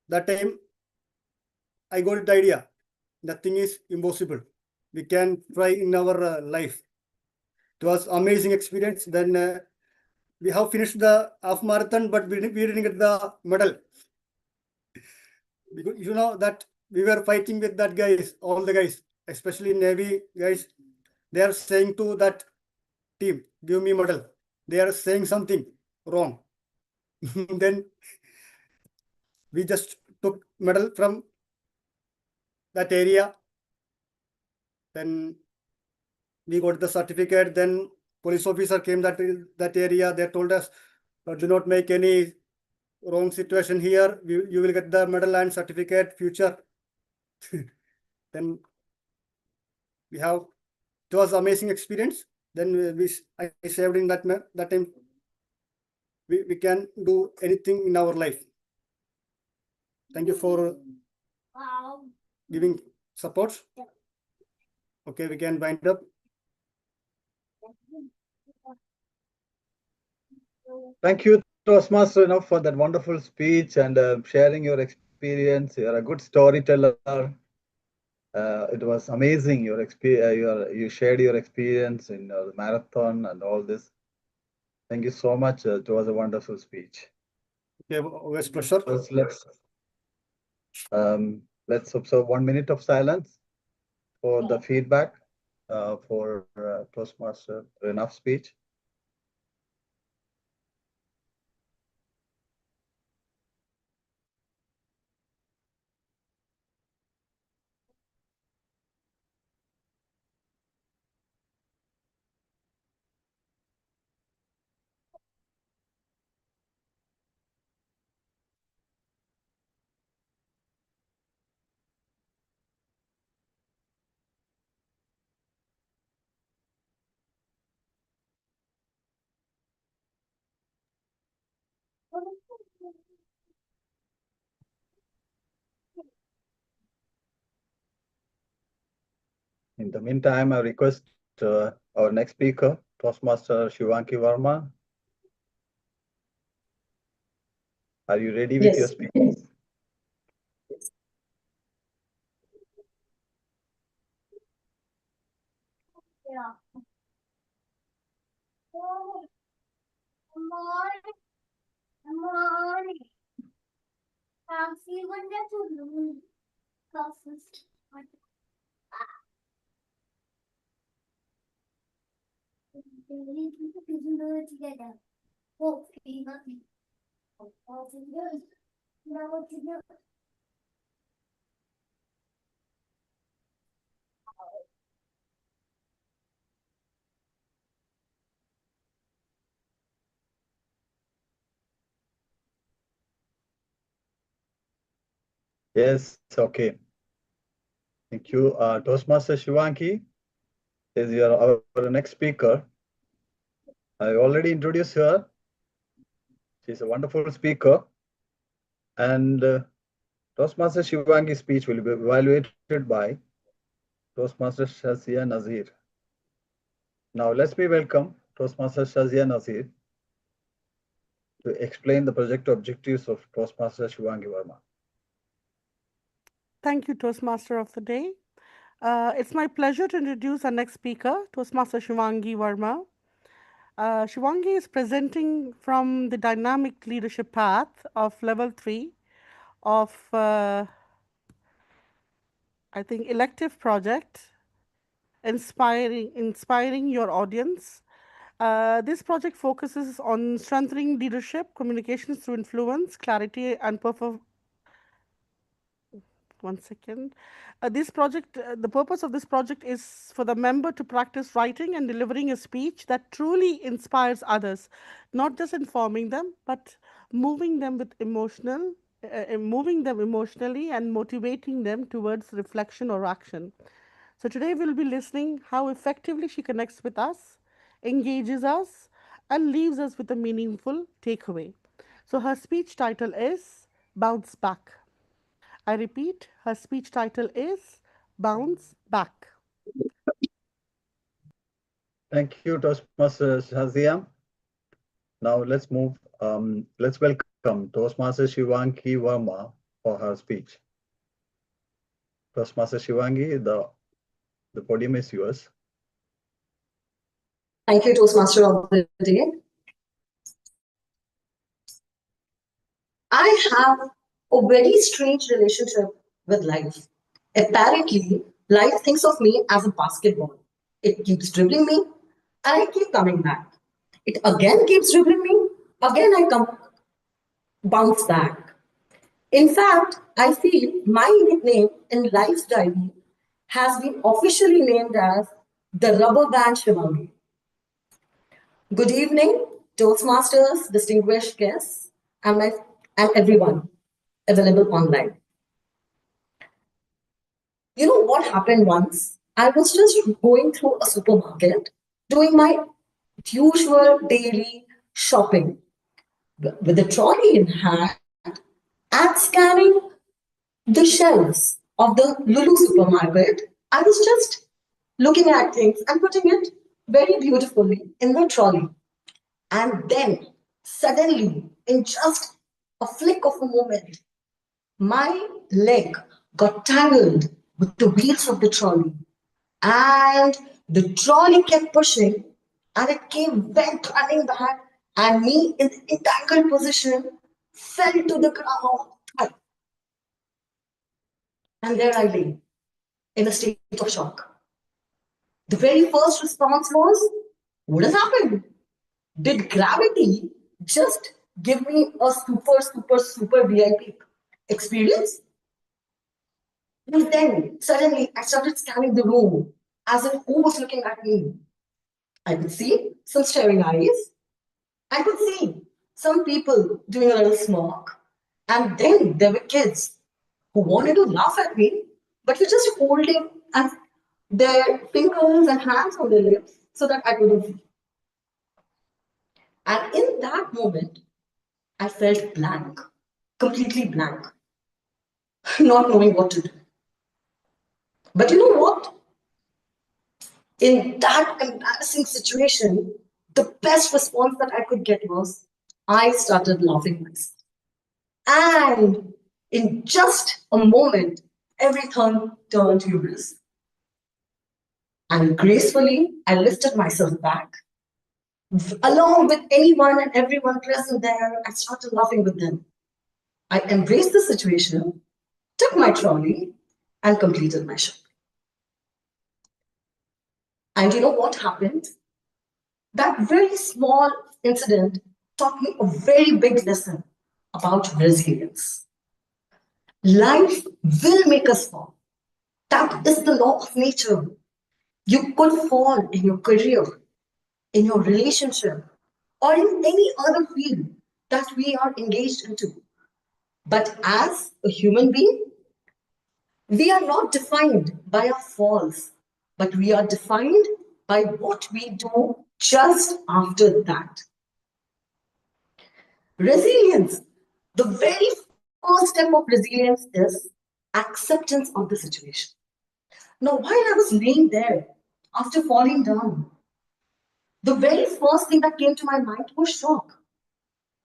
That time, I got the idea. Nothing is impossible. We can try in our life. It was amazing experience. Then we have finished the half marathon, but we didn't get the medal. Because that we were fighting with that guys, all the guys, especially Navy guys. They are saying to that team, give me medal. They are saying something wrong. Then we just took medal from that area. Then we got the certificate. Then police officer came that area. They told us, do not make any wrong situation here. You will get the medal and certificate future. Then it was amazing experience. Then I saved in that time. We can do anything in our life. Thank you for giving support. Okay, we can wind up. Thank you, Toastmaster, for that wonderful speech and sharing your experience. You're a good storyteller. It was amazing. You shared your experience in the marathon and all this. Thank you so much. It was a wonderful speech. Yeah, always pleasure. Let's observe 1 minute of silence for the feedback for Toastmaster Renaf's speech. In the meantime, I request our next speaker, Toastmaster Shivanki Verma. Are you ready with your speech? Yeah. Yes, okay. Thank you. Toastmaster Shivanki is our next speaker. I already introduced her. She's a wonderful speaker. And Toastmaster Shivanki's speech will be evaluated by Toastmaster Shazia Nazir. Now let's welcome Toastmaster Shazia Nazir to explain the project objectives of Toastmaster Shivanki Verma. Thank you, Toastmaster of the Day. It's my pleasure to introduce our next speaker, Toastmaster Shivanki Verma. Shivanki is presenting from the dynamic leadership path of level 3 of, I think, elective project, inspiring your audience. This project focuses on strengthening leadership, communications through influence, clarity, and one second. The purpose of this project is for the member to practice writing and delivering a speech that truly inspires others, not just informing them, but moving them emotionally and motivating them towards reflection or action. So today we'll be listening how effectively she connects with us, engages us, and leaves us with a meaningful takeaway. So her speech title is Bounce Back. I repeat, her speech title is Bounce Back. Thank you, Toastmaster Shazia. Now let's welcome Toastmaster Shivanki Verma for her speech. Toastmaster Shivanki, the podium is yours. Thank you, Toastmaster of the Day. I have a very strange relationship with life. Apparently, life thinks of me as a basketball. It keeps dribbling me, and I keep coming back. It again keeps dribbling me, again I bounce back. In fact, I feel my nickname in life's diary has been officially named as the Rubber Band Shivangi. Good evening, Toastmasters, distinguished guests, and everyone available online. You know what happened once? I was just going through a supermarket, doing my usual daily shopping with the trolley in hand and scanning the shelves of the Lulu supermarket. I was just looking at things and putting it very beautifully in the trolley. And then suddenly, in just a flick of a moment, my leg got tangled with the wheels of the trolley. And the trolley kept pushing and it went running back, and me in the entangled position fell to the ground. And there I lay in a state of shock. The very first response was, what has happened? Did gravity just give me a super VIP experience? And then suddenly I started scanning the room as if who was looking at me. I could see some staring eyes. I could see some people doing a little smirk. And then there were kids who wanted to laugh at me, but were just holding their fingers and hands on their lips so that I couldn't see. And in that moment, I felt blank, completely blank, not knowing what to do. But you know what? In that embarrassing situation, the best response that I could get was, I started laughing myself. And in just a moment, everything turned humorous. And gracefully, I lifted myself back. Along with anyone and everyone present there, I started laughing with them. I embraced the situation, took my trolley, and completed my shopping. And you know what happened? That very small incident taught me a very big lesson about resilience. Life will make us fall. That is the law of nature. You could fall in your career, in your relationship, or in any other field that we are engaged into. But as a human being, we are not defined by our falls, but we are defined by what we do just after that. Resilience. The very first step of resilience is acceptance of the situation. Now, while I was laying there after falling down, the very first thing that came to my mind was shock.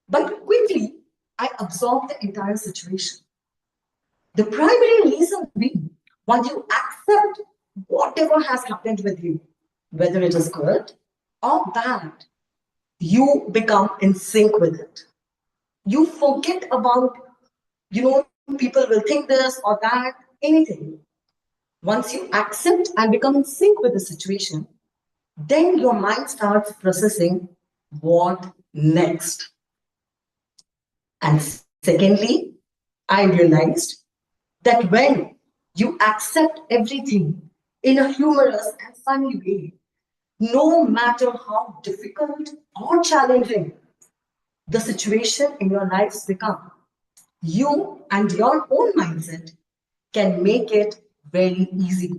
But quickly, I absorbed the entire situation. The primary reason being, once you accept whatever has happened with you, whether it is good or bad, you become in sync with it. You forget about, people will think this or that, anything. Once you accept and become in sync with the situation, then your mind starts processing what next. And secondly, I realized that when you accept everything in a humorous and funny way, no matter how difficult or challenging the situation in your lives become, you and your own mindset can make it very easy.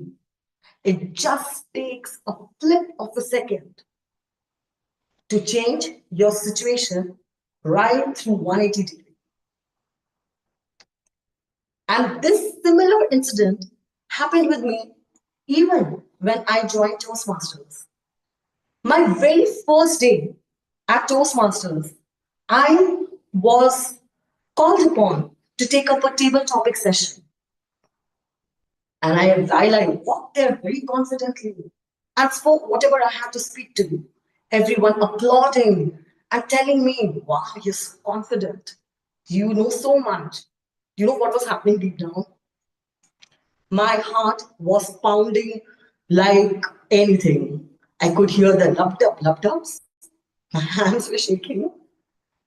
It just takes a flip of a second to change your situation right through 180 degrees. And this similar incident happened with me even when I joined Toastmasters. My very first day at Toastmasters, I was called upon to take up a table topic session. And I walked there very confidently and spoke whatever I had to speak to. Everyone applauding and telling me, wow, you're so confident. You know so much. You know what was happening deep down? My heart was pounding like anything. I could hear the lub-dubs. My hands were shaking.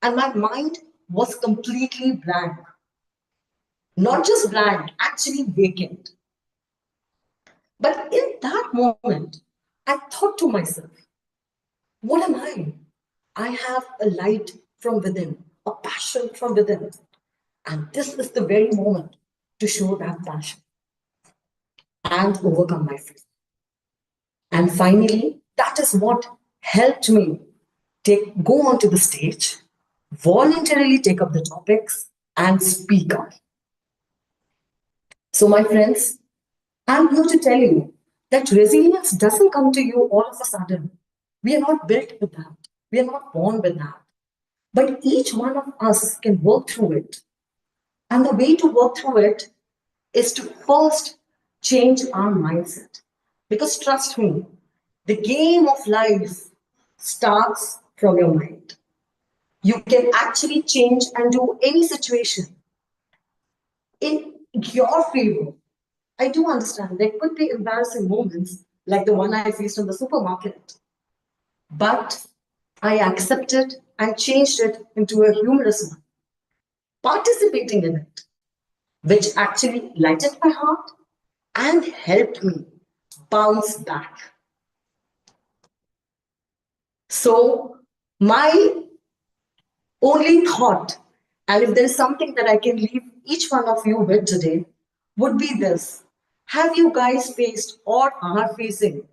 And my mind was completely blank. Not just blank, actually vacant. But in that moment, I thought to myself, what am I? I have a light from within, a passion from within. And this is the very moment to show that passion and overcome my fear. And finally, that is what helped me go onto the stage, voluntarily take up the topics and speak up. So my friends, I'm here to tell you that resilience doesn't come to you all of a sudden. We are not built with that. We are not born with that. But each one of us can work through it. And the way to work through it is to first change our mindset. Because trust me, the game of life starts from your mind. You can actually change and do any situation in your favor. I do understand there could be embarrassing moments like the one I faced in the supermarket. But I accepted and changed it into a humorous one, participating in it, which actually lightened my heart and helped me bounce back. So my only thought, and if there is something that I can leave each one of you with today, would be this. Have you guys faced or are facing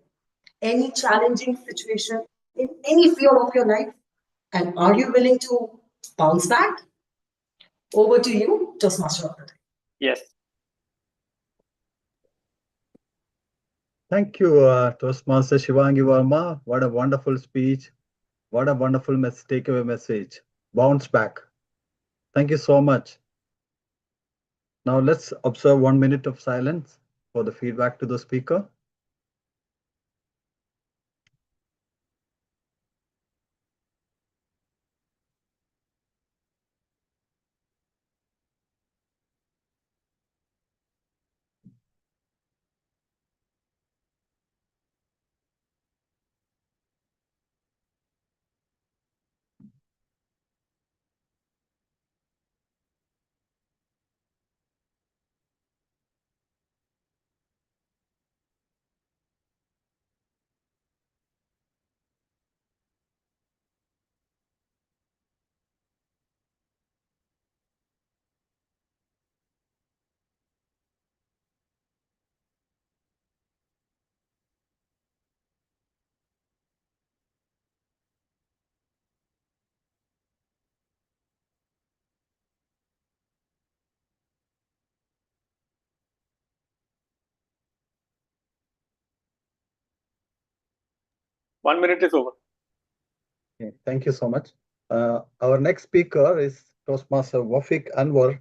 any challenging situation in any field of your life? And are you willing to bounce back? Over to you, Toastmaster of the day. Yes. Thank you, Toastmaster Shivangi Verma. What a wonderful speech. What a wonderful takeaway message. Bounce back. Thank you so much. Now let's observe 1 minute of silence for the feedback to the speaker. One minute is over. Okay, thank you so much. Our next speaker is Toastmaster Wafiq Anwar,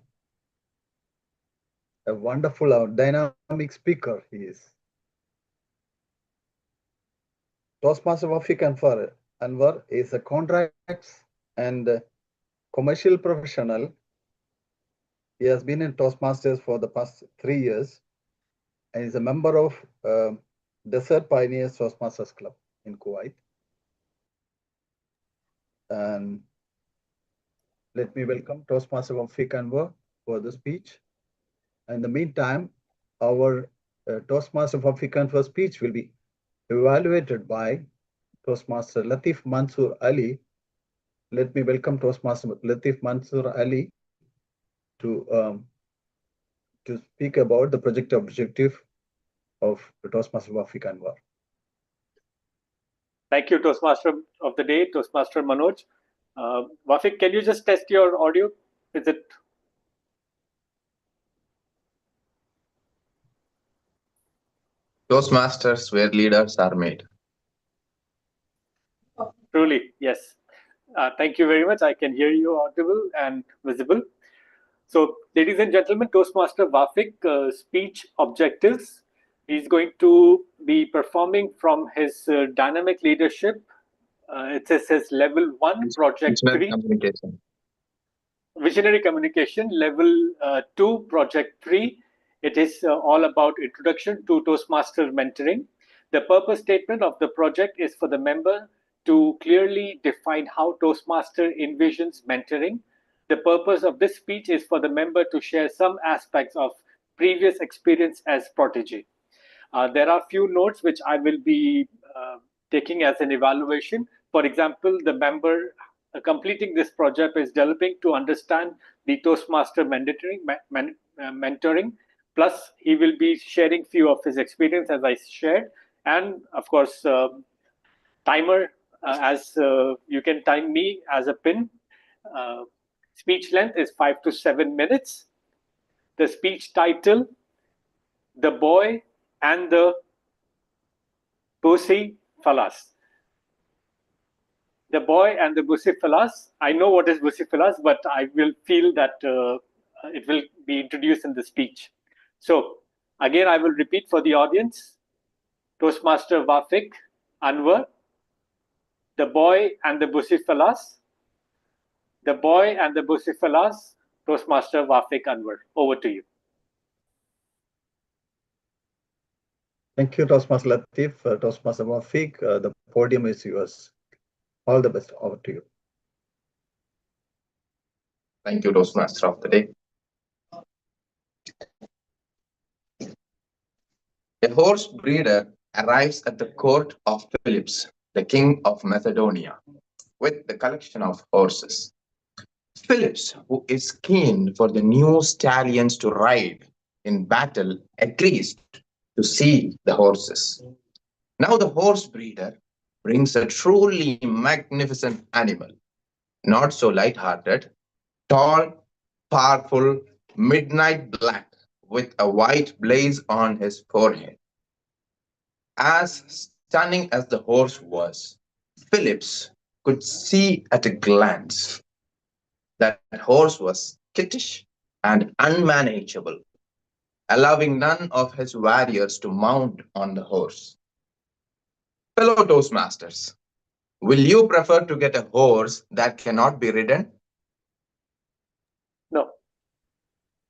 a wonderful, dynamic speaker he is. Toastmaster Wafiq Anwar is a contracts and commercial professional. He has been in Toastmasters for the past 3 years and is a member of Desert Pioneers Toastmasters Club in Kuwait. And let me welcome Toastmaster Wafiq Anwar for the speech. In the meantime, our Toastmaster Wafiq Anwar's speech will be evaluated by Toastmaster Latif Mansoor Ali. Let me welcome Toastmaster Latif Mansoor Ali to speak about the project objective of Toastmaster Wafiq Anwar. Thank you, Toastmaster of the day, Toastmaster Manoj. Wafiq, can you just test your audio? Is it? Toastmasters where leaders are made. Truly, yes. Thank you very much. I can hear you audible and visible. So, ladies and gentlemen, Toastmaster Wafiq, speech objectives. He's going to be performing from his dynamic leadership. It says his level 1, project 3. Communication. Visionary communication, level 2, project 3. It is all about introduction to Toastmaster mentoring. The purpose statement of the project is for the member to clearly define how Toastmaster envisions mentoring. The purpose of this speech is for the member to share some aspects of previous experience as protege. There are few notes which I will be taking as an evaluation. For example, the member completing this project is developing to understand the Toastmaster mentoring. Plus, he will be sharing few of his experience as I shared. And of course, timer, as you can time me as a pin. Speech length is 5 to 7 minutes. The speech title, The Boy and the Bucephalus. The Boy and the Bucephalus. I know what is Bucephalus, but I will feel that it will be introduced in the speech. So again, I will repeat for the audience. Toastmaster Wafiq Anwar, The Boy and the Bucephalus. The Boy and the Bucephalus, Toastmaster Wafiq Anwar. Over to you. Thank you, Toastmaster Latif. Toastmaster Wafiq, the podium is yours. All the best. Over to you. Thank you, Toastmaster of the day. A horse breeder arrives at the court of Philips, the king of Macedonia, with the collection of horses. Philips, who is keen for the new stallions to ride in battle, agrees to see the horses. Now the horse breeder brings a truly magnificent animal, not so light-hearted, tall, powerful, midnight black, with a white blaze on his forehead. As stunning as the horse was, Phillips could see at a glance that horse was skittish and unmanageable, allowing none of his warriors to mount on the horse. Fellow Toastmasters, will you prefer to get a horse that cannot be ridden? No.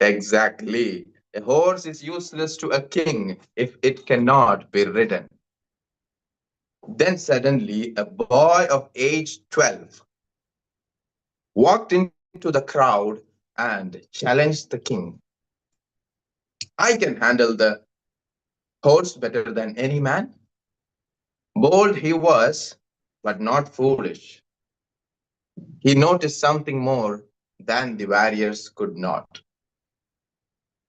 Exactly. A horse is useless to a king if it cannot be ridden. Then suddenly a boy of age 12 walked into the crowd and challenged the king. I can handle the horse better than any man. Bold he was, but not foolish. He noticed something more than the warriors could not.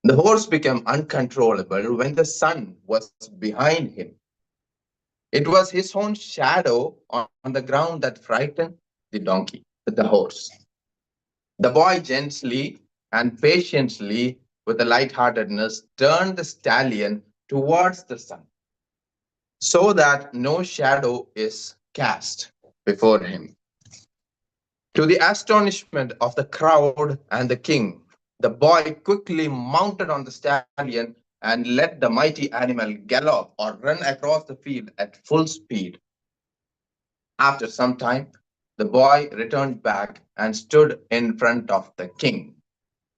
The horse became uncontrollable when the sun was behind him. It was his own shadow on the ground that frightened the horse. The boy gently and patiently, with a lightheartedness, turned the stallion towards the sun so that no shadow is cast before him. To the astonishment of the crowd and the king, the boy quickly mounted on the stallion and let the mighty animal gallop or run across the field at full speed. After some time, the boy returned back and stood in front of the king,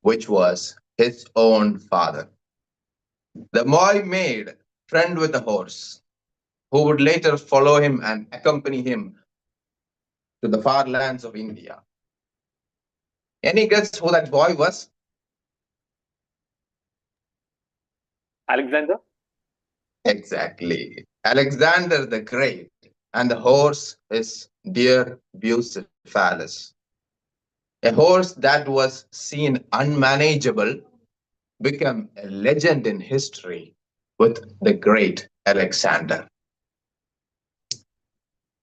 which was his own father. The boy made friend with the horse, who would later follow him and accompany him to the far lands of India. Any guess who that boy was? Alexander? Exactly. Alexander the Great. And the horse is dear Bucephalus. A horse that was seen unmanageable became a legend in history with the great Alexander.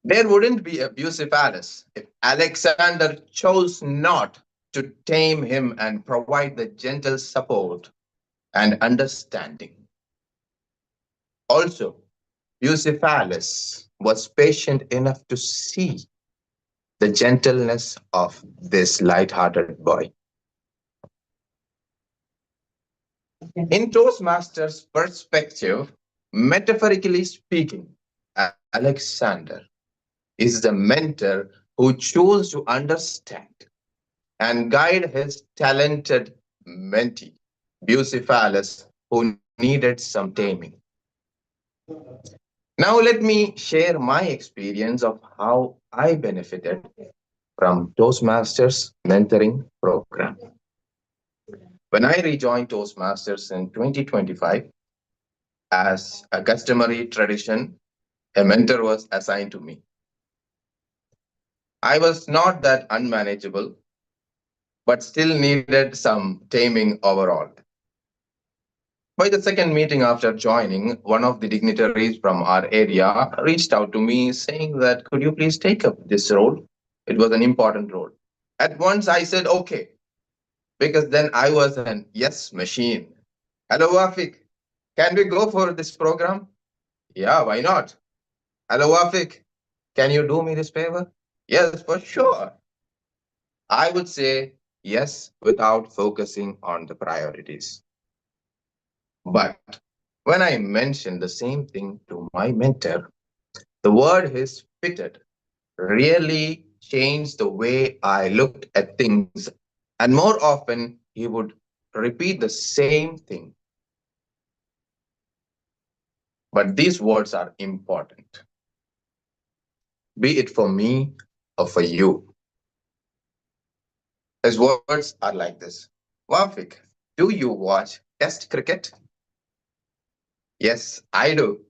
There wouldn't be a Bucephalus if Alexander chose not to tame him and provide the gentle support and understanding. Also, Bucephalus was patient enough to see the gentleness of this light-hearted boy. In Toastmasters' perspective, metaphorically speaking, Alexander is the mentor who chose to understand and guide his talented mentee, Bucephalus, who needed some taming. Now let me share my experience of how I benefited from Toastmasters mentoring program. When I rejoined Toastmasters in 2025, as a customary tradition, a mentor was assigned to me. I was not that unmanageable, but still needed some taming overall. By the second meeting after joining, one of the dignitaries from our area reached out to me saying that, could you please take up this role? It was an important role. At once I said, okay, because then I was an yes machine. Hello, Wafik. Can we go for this program? Yeah, why not? Hello, Wafik. Can you do me this favor? Yes, for sure. I would say yes without focusing on the priorities. But when I mentioned the same thing to my mentor, the word is fitted really changed the way I looked at things. And more often, he would repeat the same thing. But these words are important, be it for me or for you. His words are like this. Wafik, do you watch Test cricket? Yes, I do.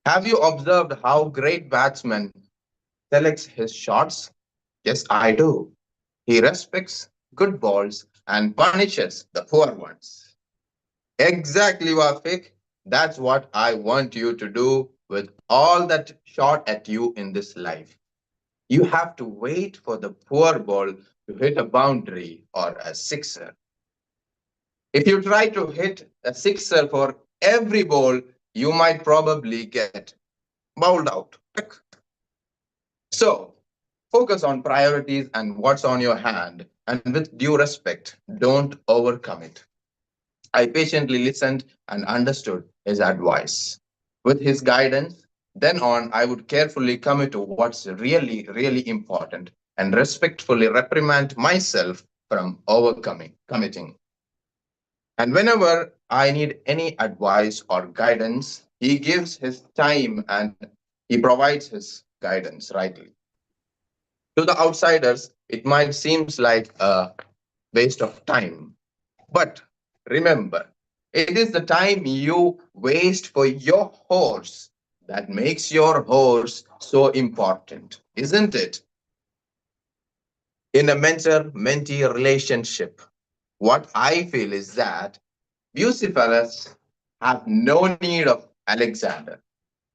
Have you observed how great batsman selects his shots? Yes, I do. He respects good balls and punishes the poor ones. Exactly, Wafik. That's what I want you to do with all that shot at you in this life. You have to wait for the poor ball to hit a boundary or a sixer. If you try to hit a sixer for every ball, you might probably get bowled out. So focus on priorities and what's on your hand, and with due respect, don't overcome it. I patiently listened and understood his advice. With his guidance, then on, I would carefully commit to what's really, really important and respectfully reprimand myself from committing. And whenever I need any advice or guidance, he gives his time and he provides his guidance rightly. To the outsiders, it might seem like a waste of time. But remember, it is the time you waste for your horse that makes your horse so important, isn't it? In a mentor-mentee relationship, what I feel is that Bucephalus have no need of Alexander,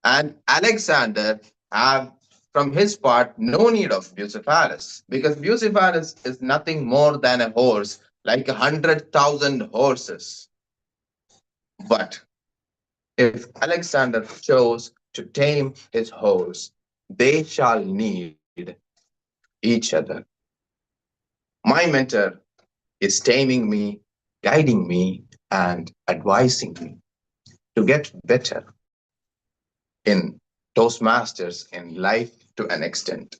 and Alexander have from his part no need of Bucephalus, because Bucephalus is nothing more than a horse, like 100,000 horses. But if Alexander chose to tame his horse, they shall need each other. My mentor is taming me, guiding me, and advising me to get better in Toastmasters in life to an extent.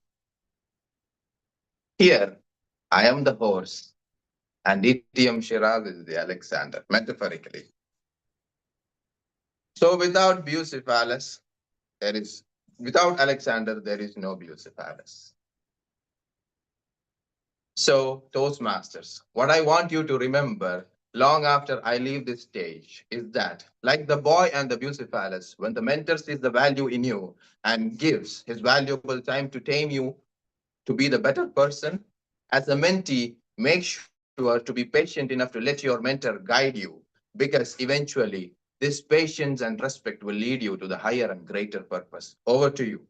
Here, I am the horse, and ETM Shiraz is the Alexander, metaphorically. So without Bucephalus, without Alexander, there is no Bucephalus. So, Toastmasters, what I want you to remember long after I leave this stage is that, like the boy and the Bucephalus, when the mentor sees the value in you and gives his valuable time to tame you to be the better person, as a mentee, make sure to be patient enough to let your mentor guide you, because eventually this patience and respect will lead you to the higher and greater purpose. Over to you.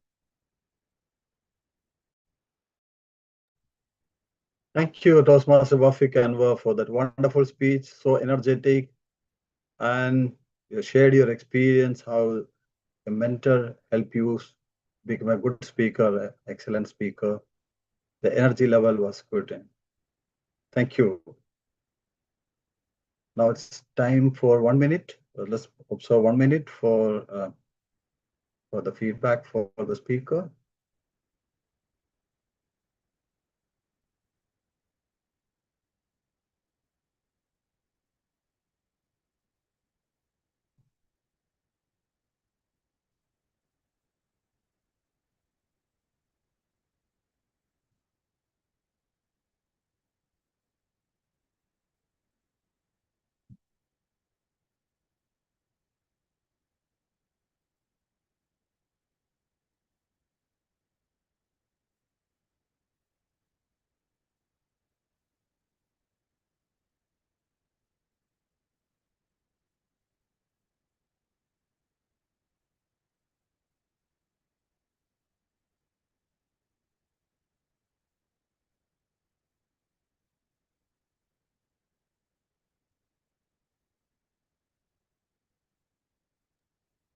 Thank you, Toastmaster Wafik Anwar, for that wonderful speech, so energetic, and you shared your experience, how a mentor helped you become a good speaker, excellent speaker. The energy level was good. Thank you. Now it's time for 1 minute. Let's observe 1 minute for the feedback for the speaker.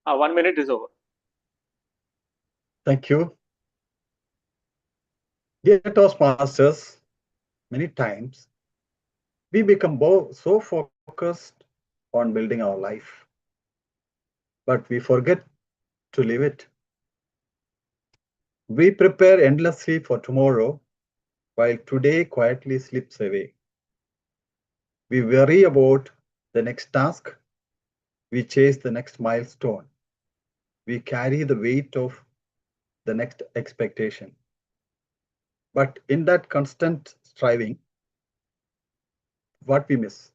Our 1 minute is over. Thank you. Dear Toastmasters, many times we become so focused on building our life, but we forget to live it. We prepare endlessly for tomorrow, while today quietly slips away. We worry about the next task. We chase the next milestone. We carry the weight of the next expectation. But in that constant striving, what we miss?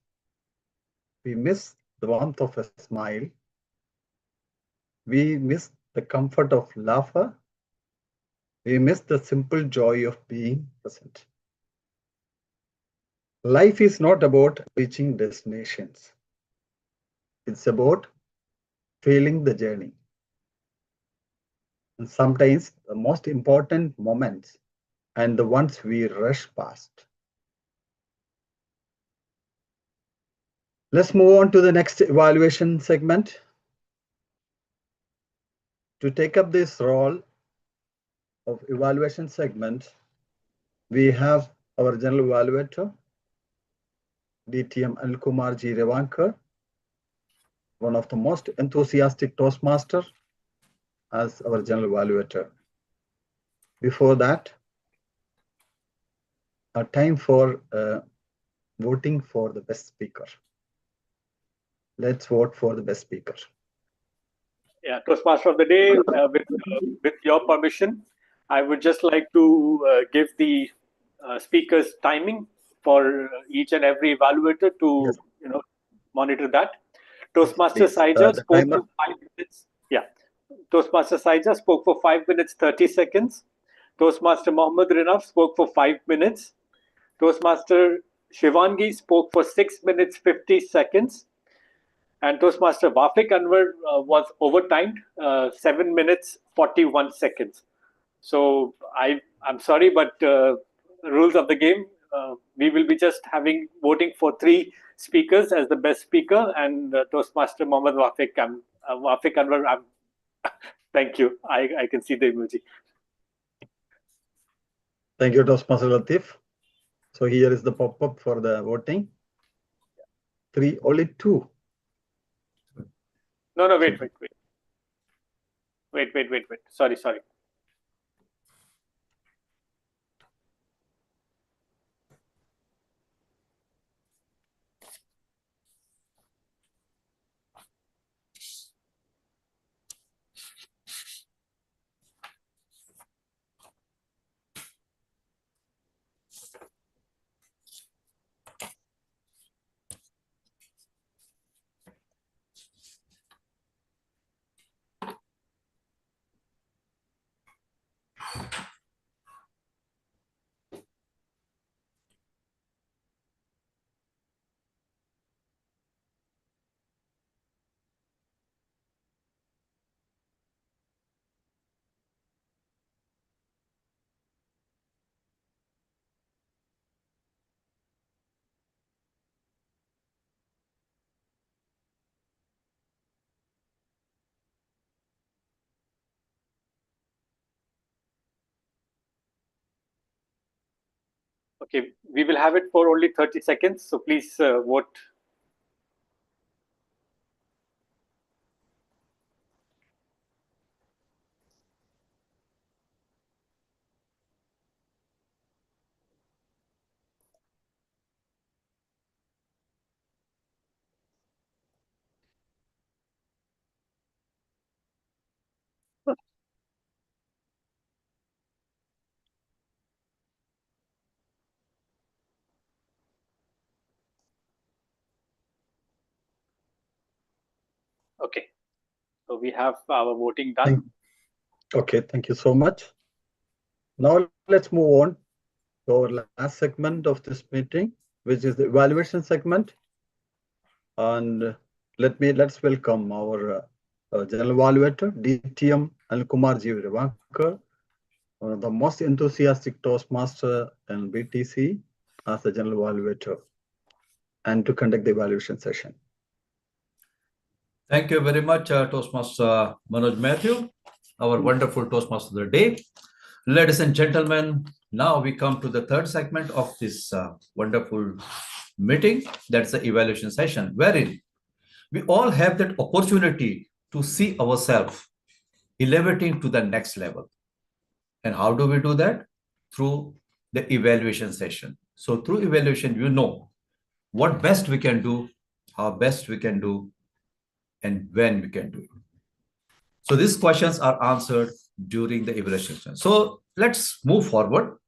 We miss the warmth of a smile. We miss the comfort of laughter. We miss the simple joy of being present. Life is not about reaching destinations. It's about feeling the journey. And sometimes the most important moments and the ones we rush past. Let's move on to the next evaluation segment. To take up this role of evaluation segment, we have our general evaluator, DTM Anil Kumar G. Revankar, one of the most enthusiastic Toastmaster, as our general evaluator. Before that, a time for voting for the best speaker. Let's vote for the best speaker. Yeah, Toastmaster of the day, with your permission, I would just like to give the speaker's timing for each and every evaluator to monitor that. Toastmaster Yes, Saija the spoke timer. for 5 minutes. Yeah, Toastmaster Saija spoke for 5 minutes 30 seconds. Toastmaster Mohammed Rinaf spoke for 5 minutes. Toastmaster Shivangi spoke for 6 minutes 50 seconds. And Toastmaster Wafik Anwar was overtimed, 7 minutes 41 seconds. So I'm sorry, but rules of the game, we will be just voting for 3 speakers as the best speaker, and Toastmaster Mohammed Wafik Anwar. Thank you. I can see the emoji. Thank you, Toastmaster Latif. So here is the pop-up for the voting. 3, only 2. No, wait. Sorry. Okay, we will have it for only 30 seconds, so please vote. Okay, so we have our voting done. Okay, thank you so much. Now let's move on to our last segment of this meeting, which is the evaluation segment. And let's welcome our general evaluator, DTM Anil Kumar G. Revankar, one of the most enthusiastic Toastmaster in BTC, as the general evaluator, and to conduct the evaluation session. Thank you very much, Toastmaster Manoj Matthew, our wonderful Toastmaster of the day. Ladies and gentlemen, now we come to the third segment of this wonderful meeting. That's the evaluation session, wherein we all have that opportunity to see ourselves elevating to the next level. And how do we do that? Through the evaluation session. So through evaluation, you know what best we can do, how best we can do, and when we can do it. So these questions are answered during the evaluation session. So let's move forward.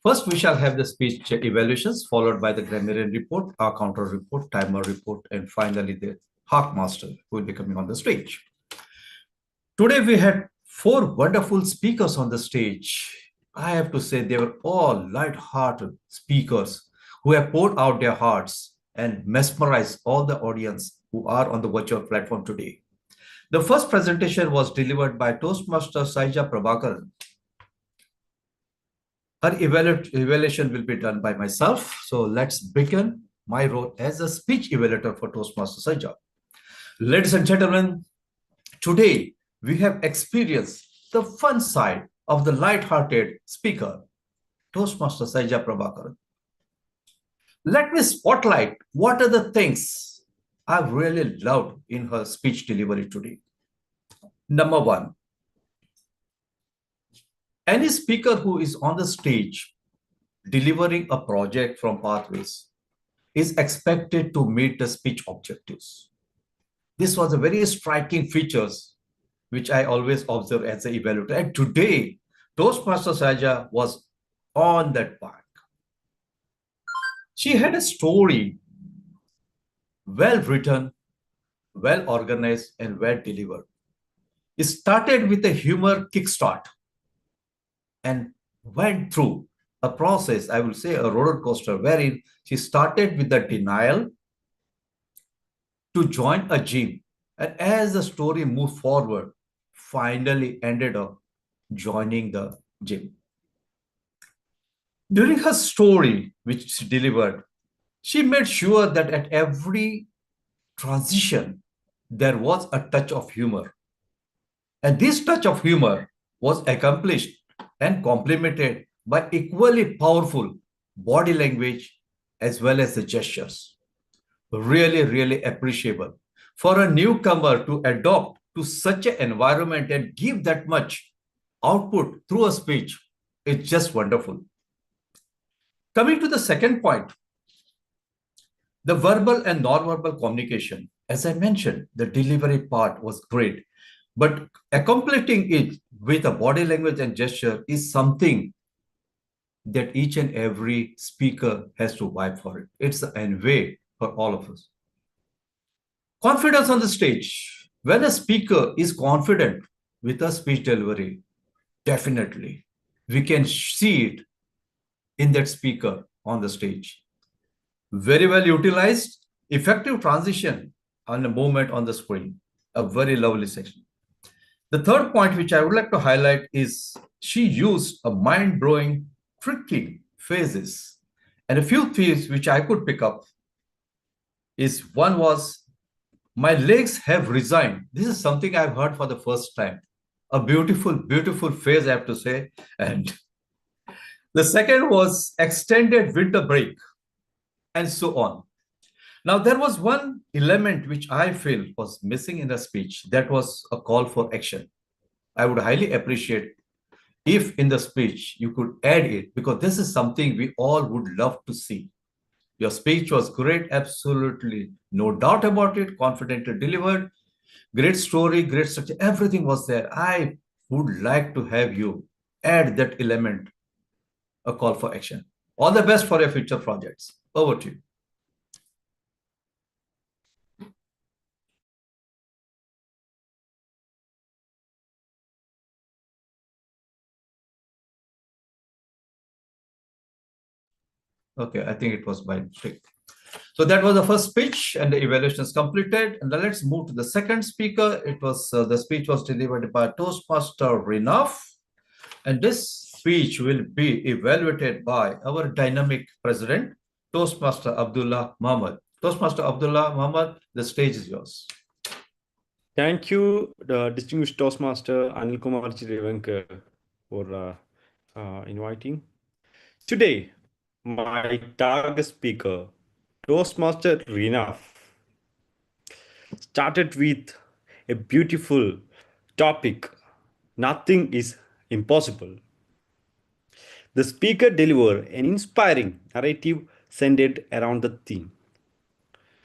First, we shall have the speech evaluations, followed by the grammarian report, our counter report, timer report, and finally the Hawk Master who will be coming on the stage. Today, we had 4 wonderful speakers on the stage. I have to say they were all light-hearted speakers who have poured out their hearts and mesmerized all the audience who are on the virtual platform today. The first presentation was delivered by Toastmaster Saija Prabhakaran. Her evaluation will be done by myself. So let's begin my role as a speech evaluator for Toastmaster Saija. Ladies and gentlemen, today we have experienced the fun side of the light-hearted speaker, Toastmaster Saija Prabhakaran. Let me spotlight what are the things I really loved in her speech delivery today. Number one, any speaker who is on the stage delivering a project from Pathways is expected to meet the speech objectives. This was a very striking features which I always observe as an evaluator. And today, Toastmaster Saja was on that mark. She had a story well written, well organized, and well delivered. It started with a humor kickstart and went through a process, I will say a roller coaster, wherein she started with the denial to join a gym. And as the story moved forward, finally ended up joining the gym. During her story, which she delivered, she made sure that at every transition, there was a touch of humor. And this touch of humor was accomplished and complemented by equally powerful body language as well as the gestures. Really, really appreciable. For a newcomer to adopt to such an environment and give that much output through a speech, it's just wonderful. Coming to the second point, the verbal and non-verbal communication. As I mentioned, the delivery part was great, but accomplishing it with a body language and gesture is something that each and every speaker has to vibe for it. It's an way for all of us. Confidence on the stage. When a speaker is confident with a speech delivery, definitely we can see it in that speaker on the stage. Very well utilized, effective transition and a movement on the screen. A very lovely section. The third point which I would like to highlight is she used a mind-blowing, tricky phrases. And a few things which I could pick up is one was, my legs have resigned. This is something I've heard for the first time. A beautiful, beautiful phrase, I have to say. And the second was extended winter break, and so on. Now, there was one element which I feel was missing in the speech. That was a call for action. I would highly appreciate if in the speech you could add it, because this is something we all would love to see. Your speech was great, absolutely no doubt about it, confidently delivered, great story, great structure, everything was there. I would like to have you add that element, a call for action. All the best for your future projects. Over to you. Okay, I think it was by mistake. So that was the first speech and the evaluation is completed. And then let's move to the second speaker. It was the speech was delivered by Toastmaster Rinaf. And this speech will be evaluated by our dynamic president, Toastmaster Abdullah Muhammad. Toastmaster Abdullah Muhammad, the stage is yours. Thank you, distinguished Toastmaster Anil Kumar Revankar, for inviting. Today, my target speaker, Toastmaster Rinaf, started with a beautiful topic, nothing is impossible. The speaker delivered an inspiring narrative centered around the theme,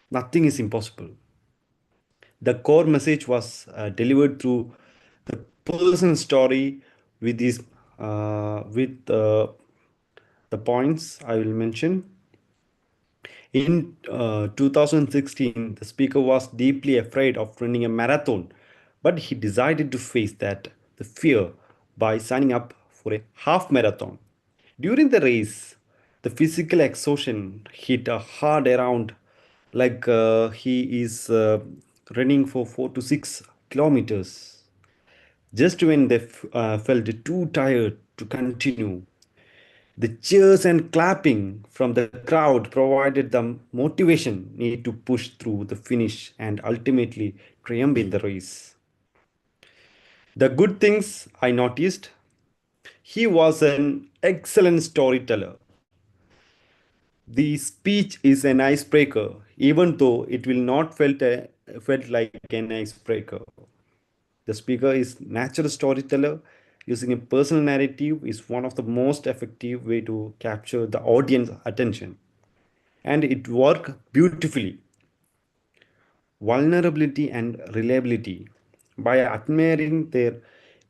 nothing is impossible. The core message was delivered through the person's story with these the points I will mention. In 2016, the speaker was deeply afraid of running a marathon, but he decided to face the fear by signing up for a half marathon. During the race, the physical exhaustion hit hard around, like he is running for 4 to 6 kilometers. Just when they felt too tired to continue, the cheers and clapping from the crowd provided them motivation needed to push through the finish and ultimately triumph in the race. The good things I noticed, he was an excellent storyteller. The speech is an icebreaker, even though it will not felt like an icebreaker. The speaker is natural storyteller. Using a personal narrative is one of the most effective way to capture the audience attention, and it worked beautifully. Vulnerability and reliability. By admiring their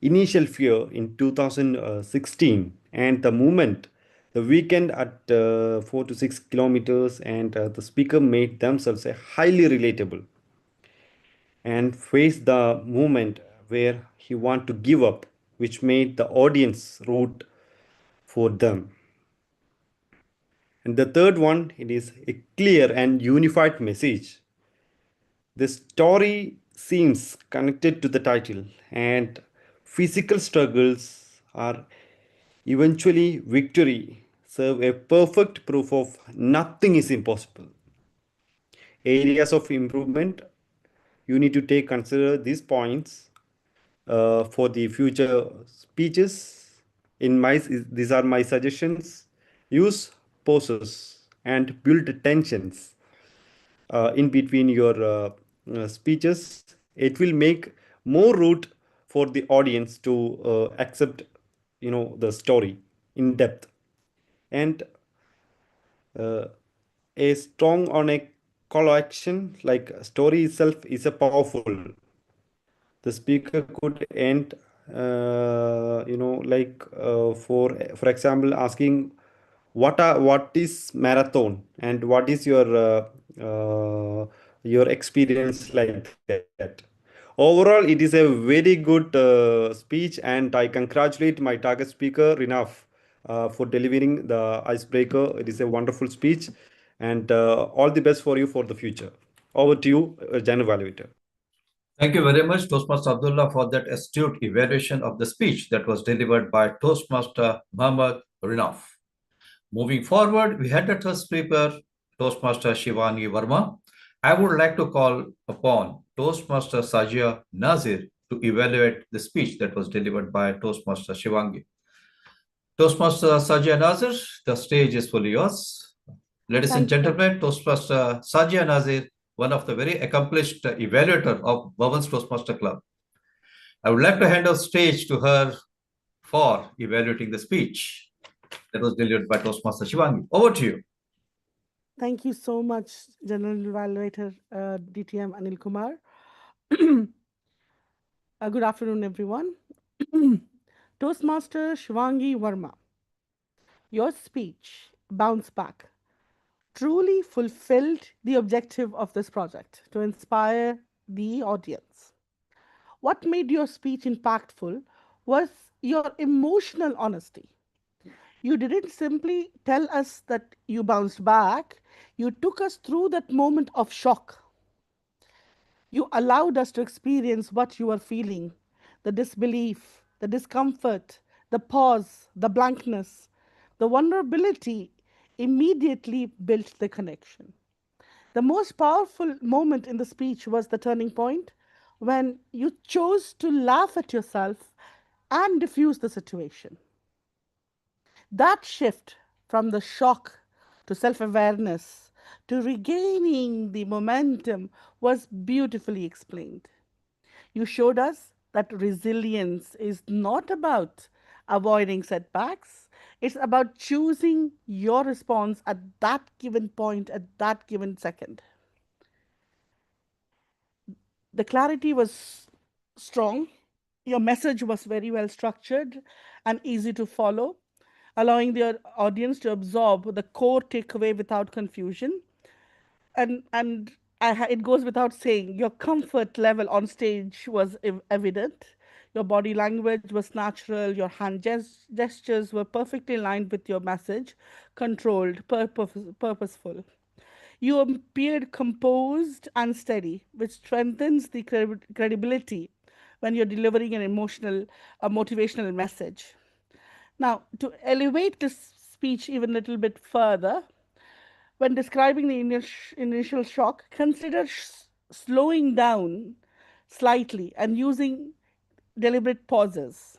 initial fear in 2016 and the movement, the weekend at 4 to 6 kilometers, and the speaker made themselves a highly relatable and faced the movement where he wanted to give up, which made the audience root for them. And the third one, it is a clear and unified message. The story seems connected to the title, and physical struggles are eventually victory serve a perfect proof of nothing is impossible. Areas of improvement, you need to take consider these points for the future speeches. These are my suggestions. Use pauses and build tensions in between your speeches. It will make more route for the audience to accept, the story in depth. And uh, a strong on a call action, like story itself is a powerful. The speaker could end, for example, asking what is marathon and what is your experience like that. Overall, it is a very good speech, and I congratulate my target speaker enough for delivering the icebreaker. It is a wonderful speech, and all the best for you for the future. Over to you, Jan Evaluator. Thank you very much, Toastmaster Abdullah, for that astute evaluation of the speech that was delivered by Toastmaster Muhammad Rinaf. Moving forward, we had the third speaker, Toastmaster Shivani Verma. I would like to call upon Toastmaster Sajia Nazir to evaluate the speech that was delivered by Toastmaster Shivangi. Toastmaster Sajia Nazir, the stage is fully yours. Ladies and gentlemen, Toastmaster Sajia Nazir, one of the very accomplished evaluator of Bhavan's Toastmaster Club. I would like to hand over stage to her for evaluating the speech that was delivered by Toastmaster Shivangi. Over to you. Thank you so much, General Evaluator DTM Anil Kumar. Good afternoon, everyone. Toastmaster Shivangi Verma, your speech, Bounce Back, truly fulfilled the objective of this project to inspire the audience. What made your speech impactful was your emotional honesty. You didn't simply tell us that you bounced back, you took us through that moment of shock. You allowed us to experience what you were feeling, the disbelief, the discomfort, the pause, the blankness, the vulnerability immediately built the connection. The most powerful moment in the speech was the turning point when you chose to laugh at yourself and diffuse the situation. That shift from the shock to self-awareness to regaining the momentum was beautifully explained. You showed us that resilience is not about avoiding setbacks. It's about choosing your response at that given point, at that given second. The clarity was strong. Your message was very well structured and easy to follow, allowing the audience to absorb the core takeaway without confusion. It goes without saying, your comfort level on stage was evident. Your body language was natural. Your hand gestures were perfectly aligned with your message, controlled, purposeful. You appeared composed and steady, which strengthens the credibility when you're delivering a motivational message. Now, to elevate this speech even a little bit further, when describing the initial shock, consider slowing down slightly and using deliberate pauses.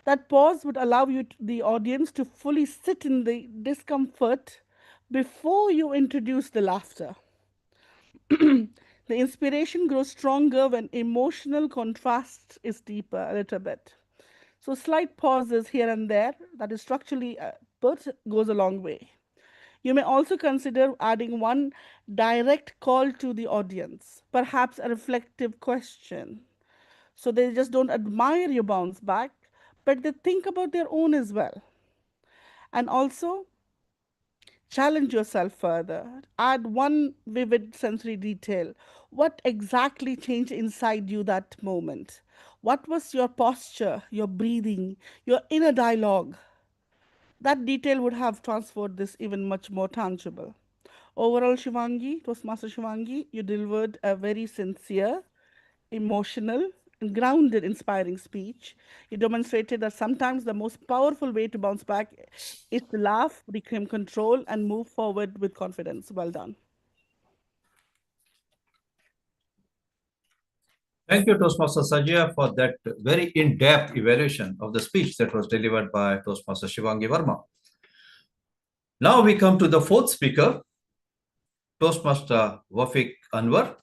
That pause would allow you, the audience, to fully sit in the discomfort before you introduce the laughter. The inspiration grows stronger when emotional contrast is deeper a little bit. So slight pauses here and there, that is structurally put, goes a long way. You may also consider adding one direct call to the audience, perhaps a reflective question. So they just don't admire your bounce back, but they think about their own as well. And also, challenge yourself further. Add one vivid sensory detail. What exactly changed inside you that moment? What was your posture, your breathing, your inner dialogue? That detail would have transformed this even much more tangible. Overall, Shivangi, Toastmaster Shivangi, you delivered a very sincere, emotional, and grounded, inspiring speech. You demonstrated that sometimes the most powerful way to bounce back is to laugh, reclaim control, and move forward with confidence. Well done. Thank you, Toastmaster Sajia, for that very in-depth evaluation of the speech that was delivered by Toastmaster Shivangi Verma. Now we come to the fourth speaker, Toastmaster Wafiq Anwar.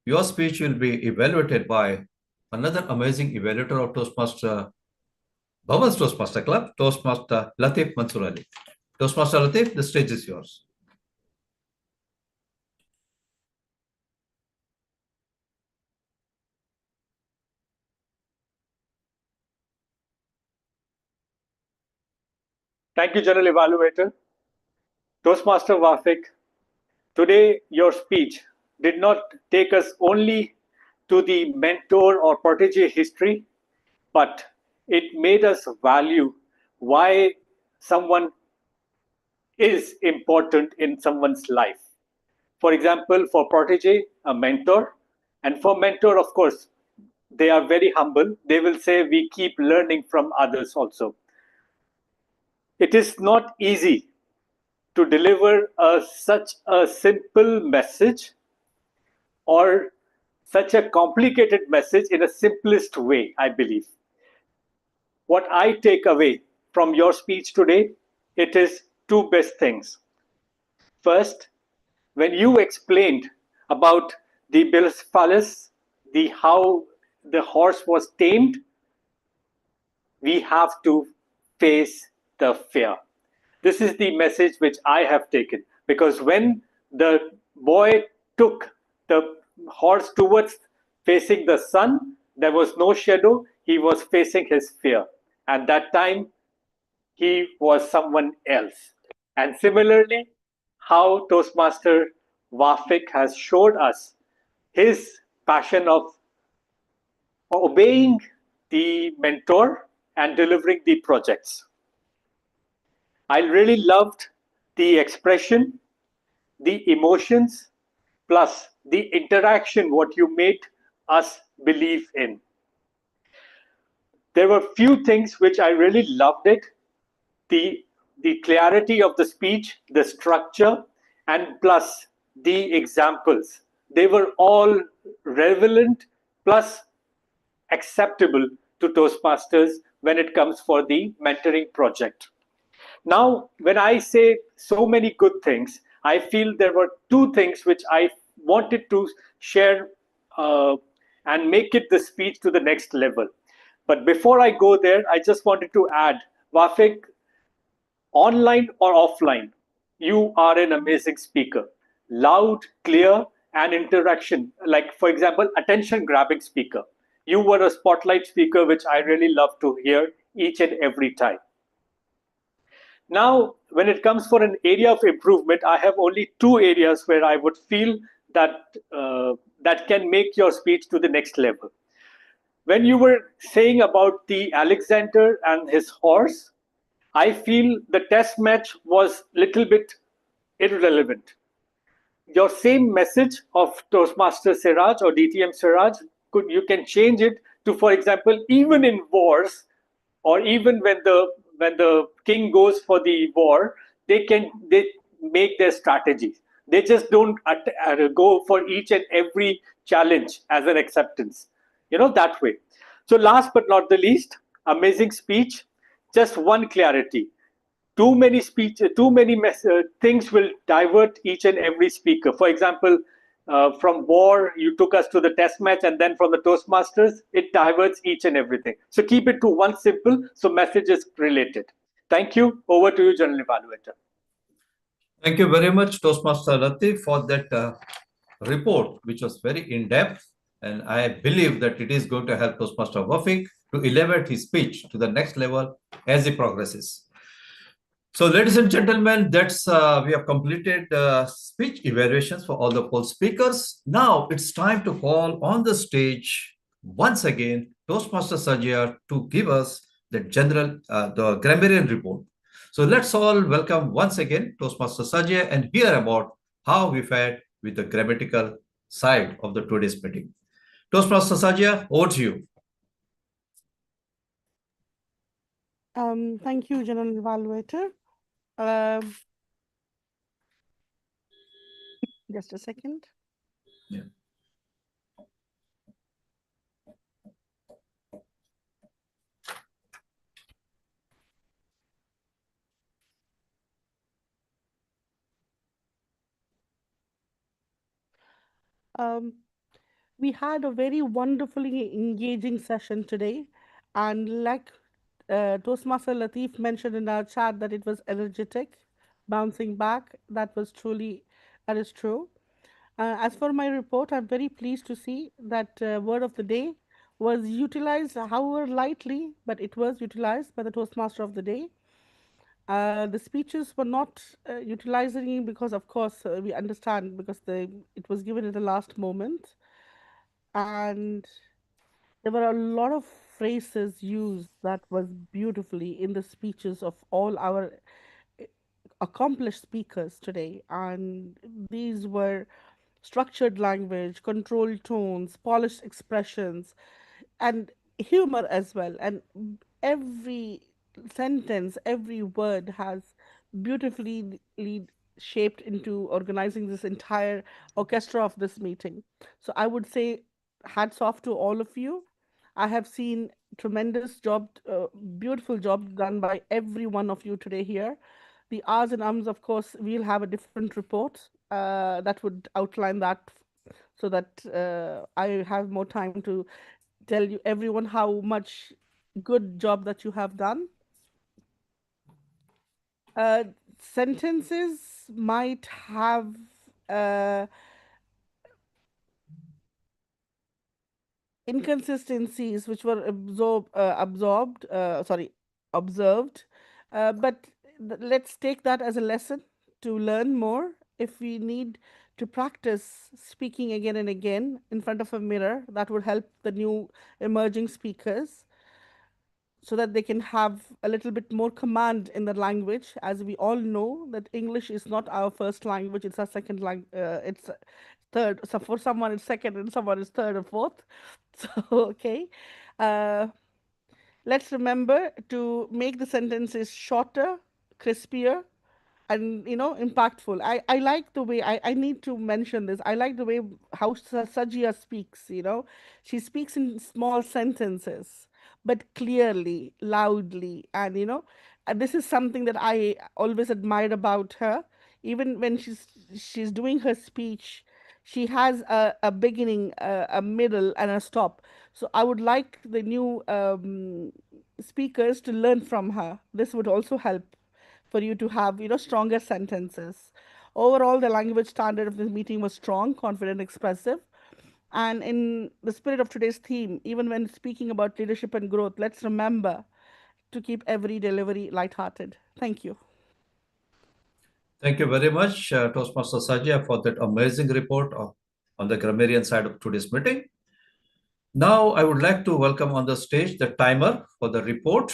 Your speech will be evaluated by another amazing evaluator of Toastmaster Bhavan's Toastmaster Club, Toastmaster Latif Mansoor Ali. Toastmaster Latif, the stage is yours. Thank you, General Evaluator. Toastmaster Wafiq, today your speech did not take us only to the mentor or protege history, but it made us value why someone is important in someone's life. For example, for protege, a mentor, and for mentor, of course, they are very humble. They will say, we keep learning from others also. It is not easy to deliver such a simple message or such a complicated message in a simplest way, I believe. What I take away from your speech today, it is two best things. First, when you explained about the Bilsphalis, how the horse was tamed, we have to face the fear. This is the message which I have taken, because when the boy took the horse towards facing the sun, there was no shadow, he was facing his fear. At that time, he was someone else. And similarly, how Toastmaster Wafiq has showed us his passion of obeying the mentor and delivering the projects. I really loved the expression, the emotions, plus the interaction, what you made us believe in. There were few things which I really loved it. The clarity of the speech, the structure, and plus the examples. They were all relevant plus acceptable to Toastmasters when it comes for the mentoring project. Now, when I say so many good things, I feel there were two things which I wanted to share and make it the speech to the next level. But before I go there, I just wanted to add, Wafiq, online or offline, you are an amazing speaker. Loud, clear, and interaction. Like, for example, attention-grabbing speaker. You were a spotlight speaker, which I really love to hear each and every time. Now, when it comes for an area of improvement, I have only two areas where I would feel that that can make your speech to the next level. When you were saying about the Alexander and his horse, I feel the test match was a little bit irrelevant. Your same message of Toastmaster Siraj or DTM Siraj, you can change it to, for example, even in wars, or even when the king goes for the war, they make their strategies. They just don't go for each and every challenge as an acceptance, that way. So last but not the least, amazing speech, just one clarity. Too many things will divert each and every speaker. For example, from war, you took us to the test match, and then from the Toastmasters, it diverts each and everything. So keep it to one simple, so message is related. Thank you. Over to you, General Evaluator. Thank you very much, Toastmaster Latif, for that report, which was very in-depth. And I believe that it is going to help Toastmaster Wafiq to elevate his speech to the next level as he progresses. So, ladies and gentlemen, that's we have completed speech evaluations for all the poll speakers. Now it's time to call on the stage once again Toastmaster Sajia to give us the the grammarian report. So let's all welcome once again Toastmaster Sajia and hear about how we fared with the grammatical side of the today's meeting. Toastmaster Sajia, over to you. Thank you, General Evaluator. Just a second. Yeah. We had a very wonderfully engaging session today, and like Toastmaster Latif mentioned in our chat that it was energetic, bouncing back. That is true. As for my report, I'm very pleased to see that word of the day was utilized, however lightly, but it was utilized by the Toastmaster of the day. The speeches were not utilizing because, of course, we understand because it was given at the last moment, and there were a lot of phrases used that was beautifully in the speeches of all our accomplished speakers today, and these were structured language, controlled tones, polished expressions, and humor as well. And every sentence, every word has beautifully shaped into organizing this entire orchestra of this meeting. So I would say hats off to all of you. I have seen tremendous job, beautiful job done by every one of you today here. The R's and Ums, of course, we'll have a different report that would outline that so that I have more time to tell you everyone how much good job that you have done. Sentences might have inconsistencies which were observed, but let's take that as a lesson to learn more. If we need to practice speaking again and again in front of a mirror, that would help the new emerging speakers so that they can have a little bit more command in the language. As we all know that English is not our first language, it's our second language, it's third. So for someone it's second and someone is third or fourth. So, okay. Let's remember to make the sentences shorter, crispier, and impactful. I like the way I need to mention this. I like the way how Sajia speaks. She speaks in small sentences, but clearly, loudly, and this is something that I always admired about her. Even when she's doing her speech, she has a beginning, a middle, and a stop. So I would like the new speakers to learn from her. This would also help for you to have stronger sentences. Overall, the language standard of this meeting was strong, confident, expressive. And in the spirit of today's theme, even when speaking about leadership and growth, let's remember to keep every delivery lighthearted. Thank you. Thank you very much, Toastmaster Sajia, for that amazing report on the grammarian side of today's meeting. Now, I would like to welcome on the stage the timer for the report,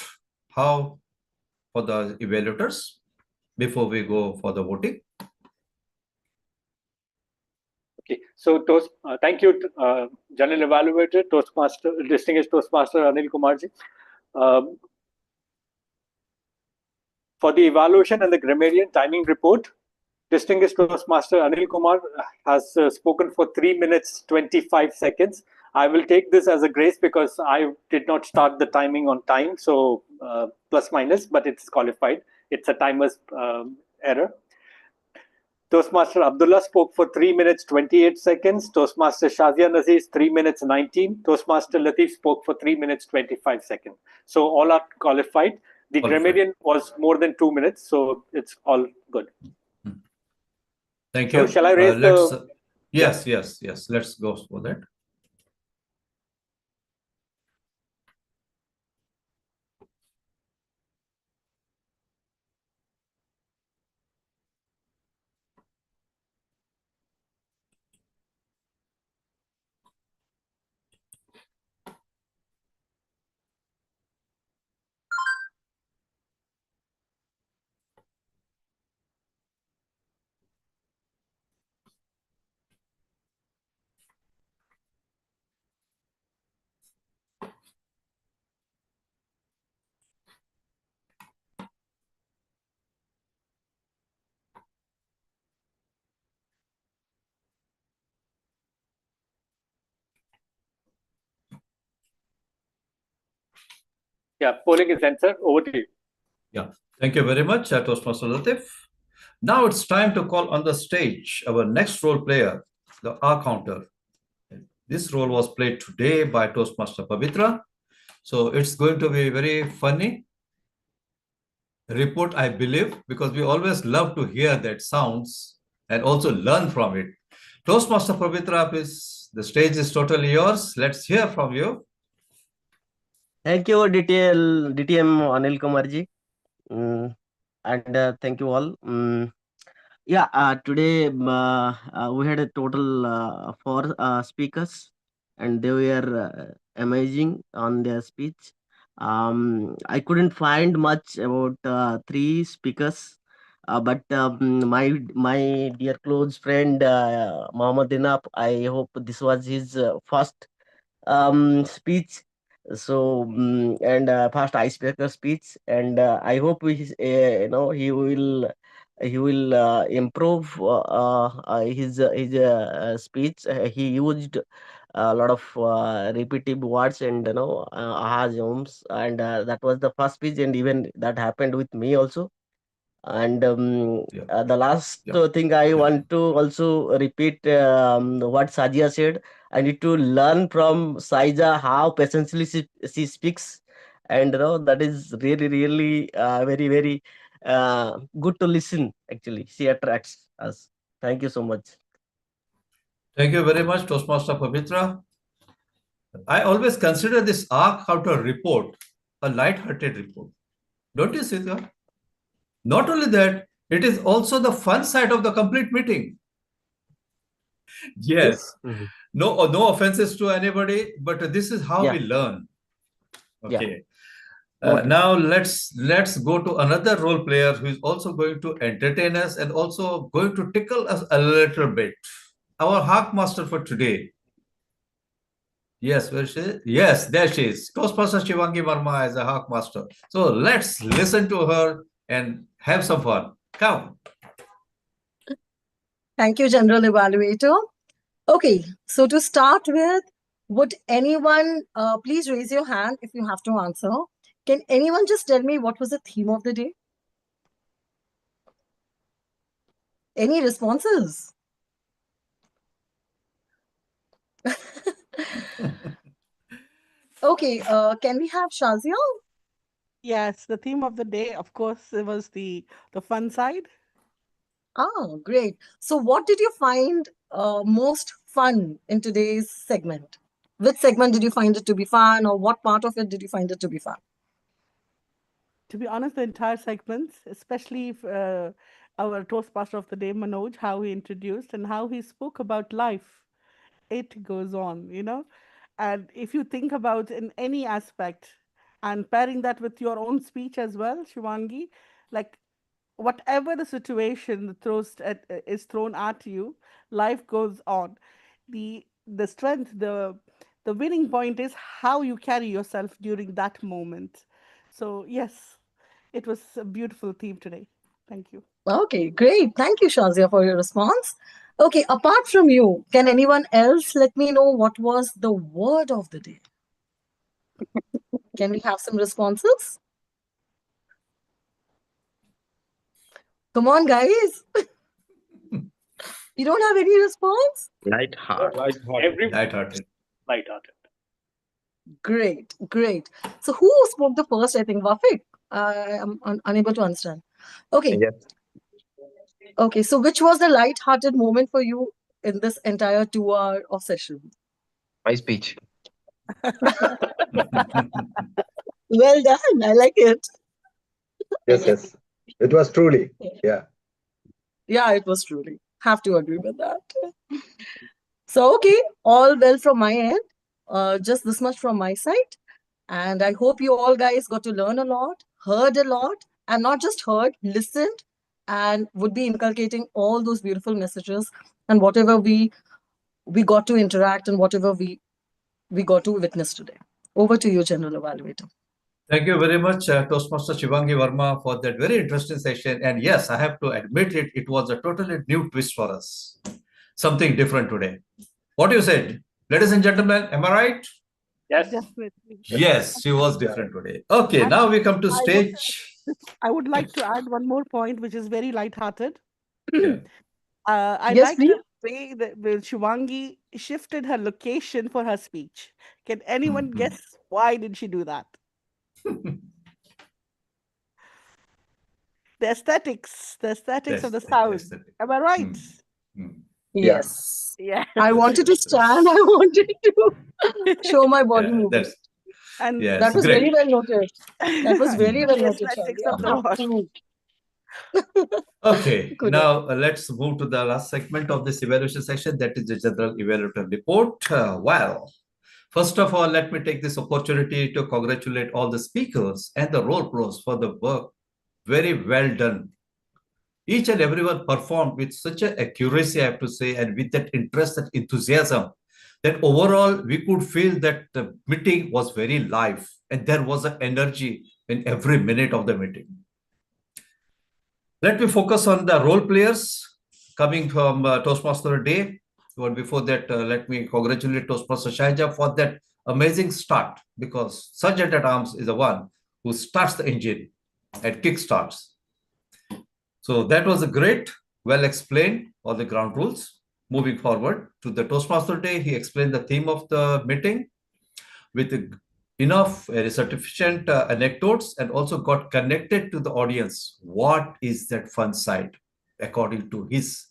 for the evaluators, before we go for the voting. Okay, so thank you, General Evaluator, Distinguished Toastmaster Anil Kumarji. For the evaluation and the grammarian timing report, Distinguished Toastmaster Anil Kumar has spoken for 3 minutes 25 seconds. I will take this as a grace because I did not start the timing on time. So plus minus, but it's qualified. It's a timer's error. Toastmaster Abdullah spoke for 3 minutes 28 seconds. Toastmaster Shazia Naziz 3 minutes 19. Toastmaster Latif spoke for 3 minutes 25 seconds. So all are qualified. The grammarian was more than 2 minutes, so it's all good. Thank So you. shall I raise the? Yes. Let's go for that. Yeah, polling is answered. Over to you. Yeah, thank you very much, Toastmaster Latif. Now it's time to call on the stage our next role player, the R counter. This role was played today by Toastmaster Pavitra. So it's going to be very funny report, I believe, because we always love to hear that sounds and also learn from it. Toastmaster Pavitra, please, the stage is totally yours. Let's hear from you. Thank you, DTM Anil Kumarji. And thank you all. Today we had a total 4 speakers, and they were amazing on their speech. I couldn't find much about 3 speakers, but my dear close friend Mohammed Dinap, I hope this was his first speech. So and first icebreaker speech, and I hope he will improve his speech. He used a lot of repetitive words and ahas, ums, and that was the first speech, and even that happened with me also. And the last thing I want to also repeat what Sajia said. I need to learn from Saija how patiently she speaks, and that is really very very good to listen. Actually, she attracts us. Thank you so much. Thank you very much, Toastmaster Pavitra. I always consider this R counter report a light-hearted report. Don't you see that? Not only that, it is also the fun side of the complete meeting. Yes. Mm-hmm. No offenses to anybody, but this is how we learn. Okay. Now let's go to another role player who is also going to entertain us and also going to tickle us a little bit. Our Hawk Master for today. Yes, where she is? Yes, there she is. Toastmaster Shivangi Verma is a Hawk Master. So let's listen to her and have some fun. Come. Thank you, General Evaluator. Okay, so to start with, would anyone please raise your hand if you have to answer? Can anyone just tell me what was the theme of the day? Any responses? Okay, can we have Shazia? Yes, the theme of the day, of course, it was the fun side. Oh, great. So what did you find most fun in today's segment? Which segment did you find it to be fun, or what part of it did you find it to be fun? To be honest, the entire segment, especially our Toastmaster of the day, Manoj, how he introduced and how he spoke about life. It goes on, and if you think about in any aspect and pairing that with your own speech as well, Shivangi, like whatever the situation is thrown at you, life goes on. The strength, the winning point is how you carry yourself during that moment. So yes, it was a beautiful theme today. Thank you. Okay, great. Thank you, Shazia, for your response. Okay, apart from you, can anyone else let me know what was the word of the day? Can we have some responses? Come on, guys. You don't have any response? Light heart. Every Light-hearted. light-hearted. Great, great. So who spoke the first? I think Wafik. I am unable to understand. Okay, Yes. okay. So which was the light-hearted moment for you in this entire 2 hour of session? My speech. Well done. I like it. Yes, yes. It was truly. Yeah. Yeah, it was truly. Have to agree with that. So, okay, all well from my end. Just this much from my side. And I hope you all guys got to learn a lot, heard a lot, and not just heard, listened, and would be inculcating all those beautiful messages and whatever we got to interact and whatever we got to witness today. Over to you, General Evaluator. Thank you very much, Toastmaster Shivangi Verma, for that very interesting session. And yes, I have to admit it, it was a totally new twist for us. Something different today. What you said, ladies and gentlemen, am I right? Yes. Definitely. Yes, she was different today. Okay, And now we come to I would- stage. I would like to add one more point, which is very lighthearted. Yeah. I Yes, like please. the way that Shivangi shifted her location for her speech. Can anyone Mhm. guess why did she do that? The aesthetics of the sound. Aesthetic. Am I right? Mm. Yes. Yeah. I wanted to stand. I wanted to show my body Yeah, movement. that's And yes, That was great. very well noted. That was very well the noted, aesthetics Shali. of the watch. Okay, Good. now let's move to the last segment of this evaluation section, that is the general evaluator report. Well, first of all, let me take this opportunity to congratulate all the speakers and the role pros for the work. Very well done. Each and everyone performed with such an accuracy, I have to say, and with that interest and enthusiasm, that overall we could feel that the meeting was very live and there was an energy in every minute of the meeting. Let me focus on the role players coming from Toastmaster Day. But before that, let me congratulate Toastmaster Shaija for that amazing start, because Sergeant at Arms is the one who starts the engine and kickstarts. So that was a great, well explained, all the ground rules. Moving forward to the Toastmaster Day, he explained the theme of the meeting with enough sufficient anecdotes, and also got connected to the audience. What is that fun side according to his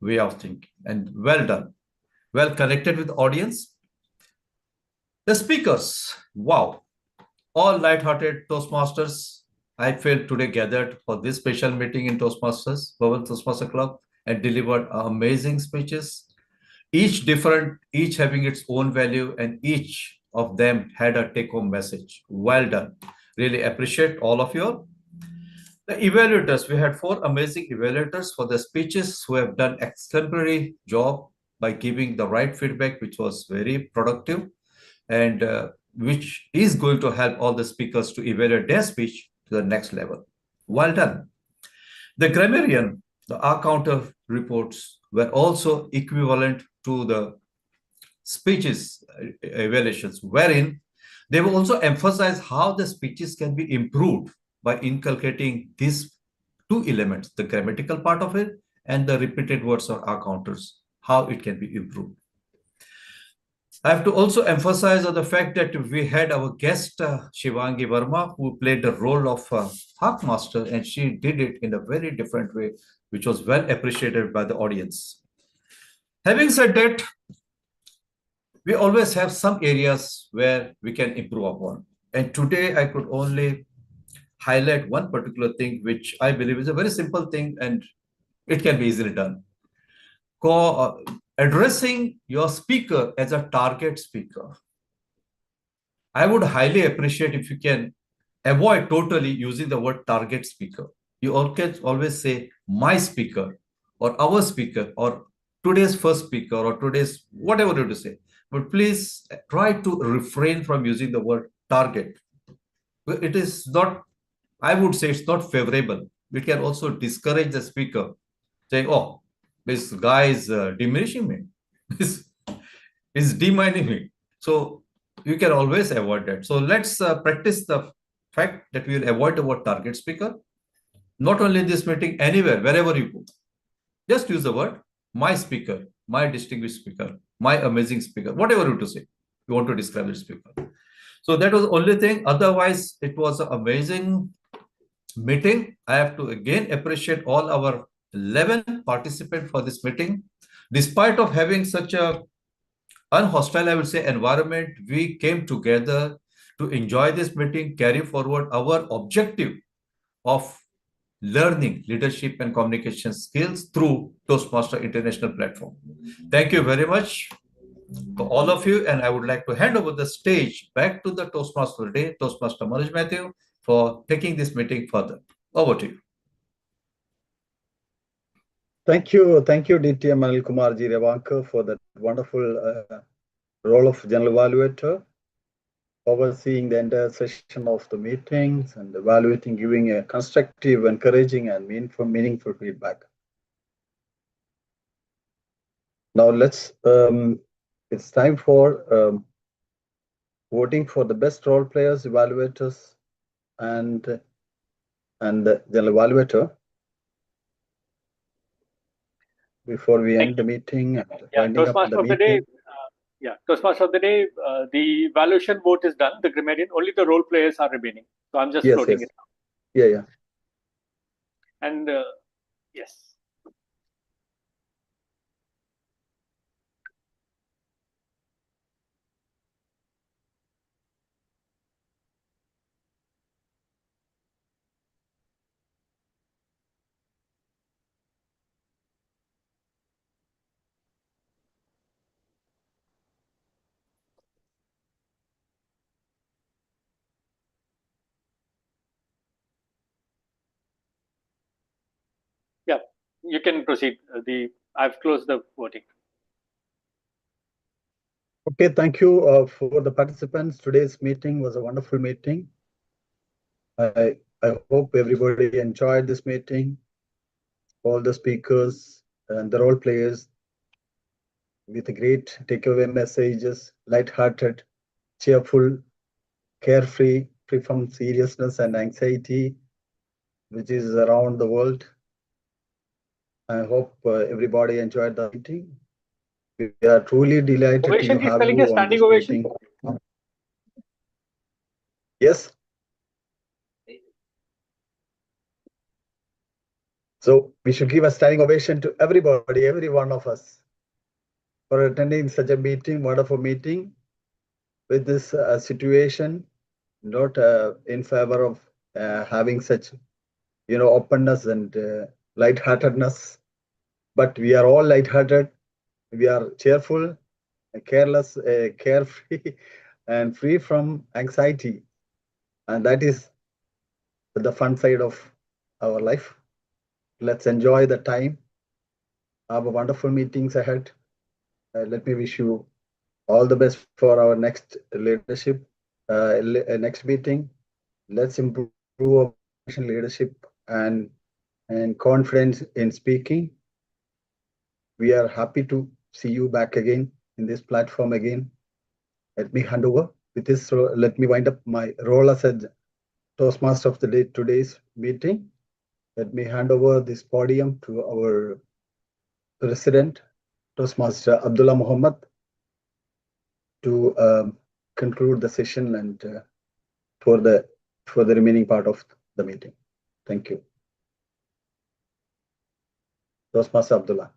way of thinking? And well done. Well connected with the audience. The speakers, wow, all light-hearted Toastmasters. I feel today gathered for this special meeting in Toastmasters, Bhavan Toastmaster Club, and delivered amazing speeches. Each different, each having its own value, and each of them had a take-home message. Well done. Really appreciate all of you. The evaluators, we had 4 amazing evaluators for the speeches who have done exemplary job by giving the right feedback, which was very productive, and which is going to help all the speakers to evaluate their speech to the next level. Well done. The grammarian, the R counter reports were also equivalent to the speeches evaluations, wherein they will also emphasize how the speeches can be improved by inculcating these 2 elements, the grammatical part of it and the repeated words or R counters, how it can be improved. I have to also emphasize on the fact that we had our guest Shivangi Verma, who played the role of Hark Master, and she did it in a very different way, which was well appreciated by the audience. Having said that, we always have some areas where we can improve upon. And today I could only highlight one particular thing, which I believe is a very simple thing and it can be easily done. Addressing your speaker as a target speaker. I would highly appreciate if you can avoid totally using the word target speaker. You always say my speaker or our speaker or today's first speaker or today's whatever you to say. But please try to refrain from using the word target. It is not, I would say it's not favorable. It can also discourage the speaker saying, oh, this guy is diminishing me, is demining me. So you can always avoid that. So let's practice the fact that we will avoid the word target speaker. Not only in this meeting, anywhere, wherever you go. Just use the word my speaker, my distinguished speaker, my amazing speaker, whatever you want to say. You want to describe the speaker. So that was the only thing. Otherwise, it was an amazing meeting. I have to again appreciate all our 11 participants for this meeting. Despite of having such a unhostile, I would say, environment, we came together to enjoy this meeting, carry forward our objective of learning leadership and communication skills through Toastmaster International platform. Thank you very much to all of you, and I would like to hand over the stage back to the Toastmaster today, Toastmaster Manoj Matthew, for taking this meeting further. Over to you. Thank you, DTM Anil Kumar Ji Revankar, for that wonderful role of general evaluator, overseeing the entire session of the meetings and evaluating, giving a constructive, encouraging, and meaningful feedback. Now it's time for voting for the best role players, evaluators, and the general evaluator. Before we end the meeting, winding up the meeting. Toastmaster of the day, the evaluation vote is done, the grammarian, only the role players are remaining. So I'm just floating it out. Yeah. And yes. Yeah, you can proceed. I've closed the voting. Okay, thank you for the participants. Today's meeting was a wonderful meeting. I hope everybody enjoyed this meeting. All the speakers and the role players with great takeaway messages, light-hearted, cheerful, carefree, free from seriousness and anxiety, which is around the world. I hope everybody enjoyed the meeting. We are truly delighted Ovation, to have telling you a on standing this ovation. meeting. Yes. So we should give a standing ovation to everybody, every one of us, for attending such a meeting, wonderful meeting, with this situation, not in favor of having such, openness and lightheartedness. But we are all lighthearted. We are cheerful, careless, carefree, and free from anxiety. And that is the fun side of our life. Let's enjoy the time. Have a wonderful meetings ahead. Let me wish you all the best for our next leadership, next meeting. Let's improve our leadership and confidence in speaking. We are happy to see you back again in this platform again. Let me hand over with this. Let me wind up my role as a Toastmaster of the day today's meeting. Let me hand over this podium to our President, Toastmaster Abdullah Muhammad, to conclude the session and for the remaining part of the meeting. Thank you. Toastmaster Abdullah.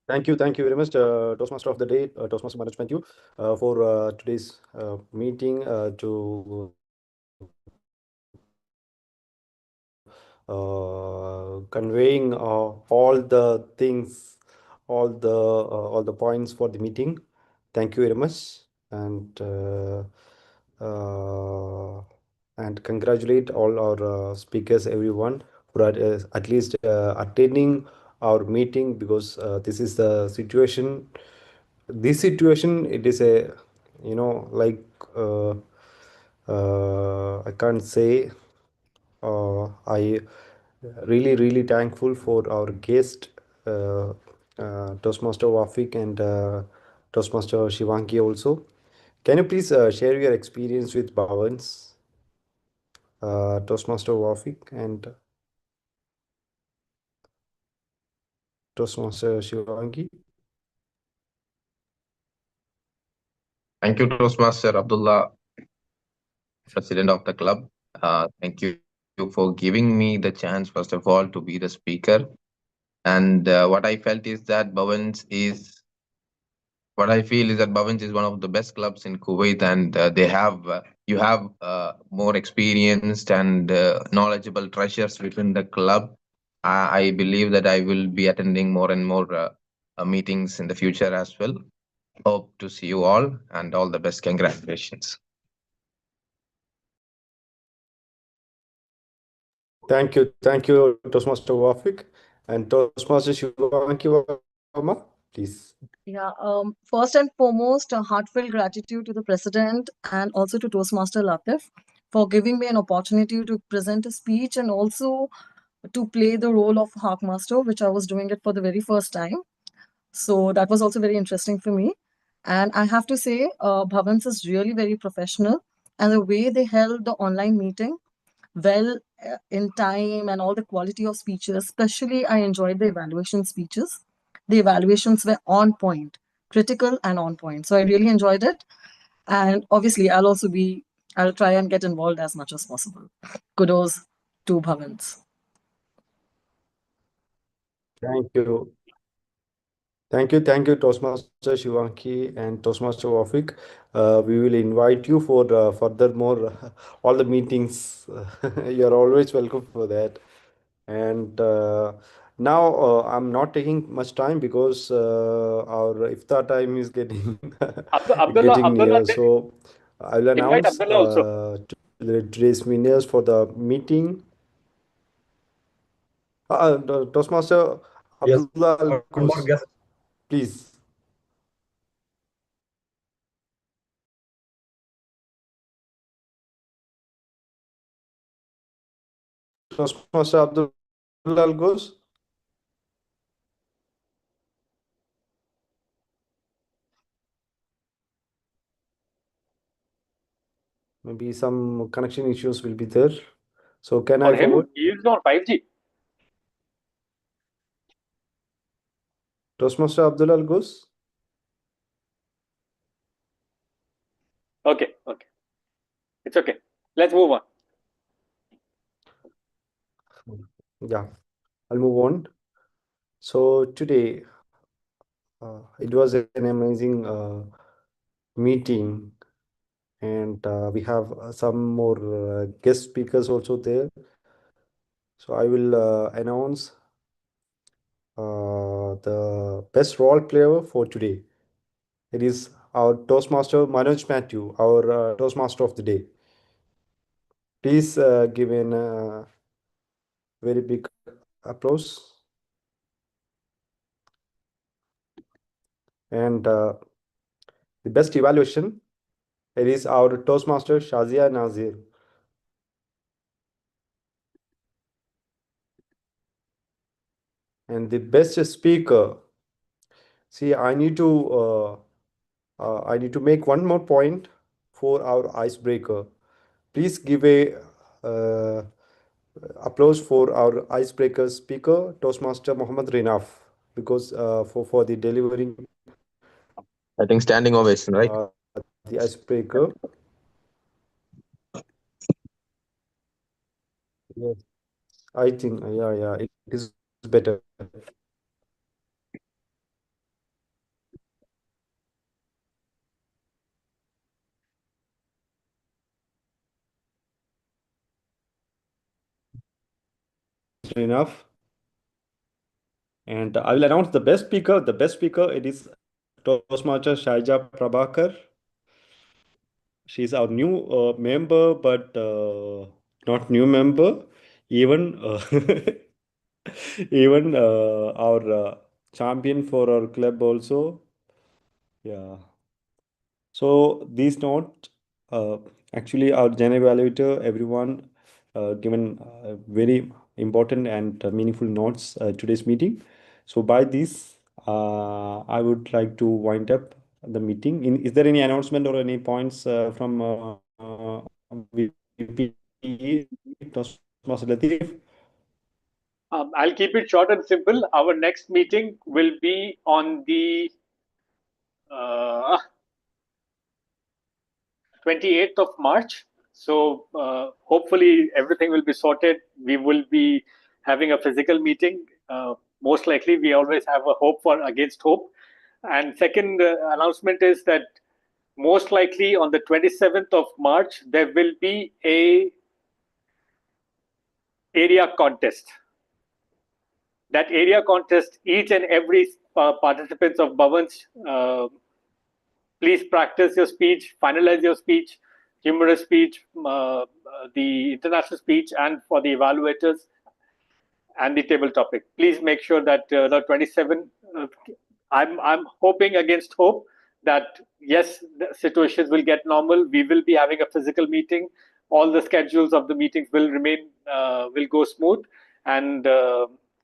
Thank you very much, Toastmaster of the day, Toastmaster Manoj Matthew, for today's meeting to conveying all the things, all the points for the meeting. Thank you very much, and congratulate all our speakers, everyone who are at least attending our meeting, because this is the situation. This situation, it is a, like I can't say. I really thankful for our guest, Toastmaster Wafik and Toastmaster Shivanki also. Can you please share your experience with Bhavans, Toastmaster Wafik and Toastmaster Shivanki? Thank you, Toastmaster Abdullah, president of the club. Thank you for giving me the chance, first of all, to be the speaker. And what I felt is that what I feel is that Bhavans is one of the best clubs in Kuwait, and you have more experienced and knowledgeable treasures within the club. I believe that I will be attending more and more meetings in the future as well. Hope to see you all, and all the best. Congratulations. Thank you, Toastmaster Wafik and Toastmaster Shivanki Verma, please. Yeah, first and foremost, a heartfelt gratitude to the president and also to Toastmaster Latif for giving me an opportunity to present a speech and also to play the role of Hark Master, which I was doing it for the very first time. So that was also very interesting for me. And I have to say, Bhavans is really very professional, and the way they held the online meeting well in time and all the quality of speeches, especially I enjoyed the evaluation speeches. The evaluations were on point, critical and on point. So I really enjoyed it. And obviously, I'll try and get involved as much as possible. Kudos to Bhavans. Thank you. Thank you, Toastmaster Shivanki and Toastmaster Wafik. We will invite you for furthermore all the meetings. You're always welcome for that. And now I'm not taking much time because our iftar time is getting getting near. So I will Invite announce Abdullah also. today's winners for the meeting. Toastmaster Yes, Abdullah Al one more Ghus, guest. please. Toastmaster Abdullah Al Ghus. Maybe some connection issues will be there. So can For I him, forward? he is on 5G. Toastmaster Abdullah Al Ghus? Okay. It's okay. Let's move on. Yeah, I'll move on. So today, it was an amazing meeting, and we have some more guest speakers also there. So I will announce the best role player for today. It is our Toastmaster Manoj Matthew, our Toastmaster of the day. Please give an very big applause. And the best evaluation, it is our Toastmaster Shazia Nazir. And the best speaker, see, I need to make one more point for our icebreaker. Please give a applause for our icebreaker speaker, Toastmaster Muhammad Rinaf, because for the delivering I think standing ovation, right? the icebreaker. Yes, I think yeah, it is better. Enough. And I will announce the best speaker. The best speaker, it is Toastmaster Shaija Prabhakar. She's our new member, but not new member. Even even our champion for our club also. Yeah. So these note, actually our Gen evaluator, everyone given very important and meaningful notes today's meeting. So by this, I would like to wind up the meeting. Is there any announcement or any points from VP Toastmaster Latif? I'll keep it short and simple. Our next meeting will be on the 28th of March. So hopefully everything will be sorted. We will be having a physical meeting. Most likely, we always have a hope for against hope. And second announcement is that most likely on the 27th of March, there will be a area contest. That area contest, each and every participants of Bhavan's, please practice your speech, finalize your speech, humorous speech, the international speech, and for the evaluators and the table topic. Please make sure that the 27. I'm hoping against hope that yes, the situations will get normal. We will be having a physical meeting. All the schedules of the meetings will remain, will go smooth, and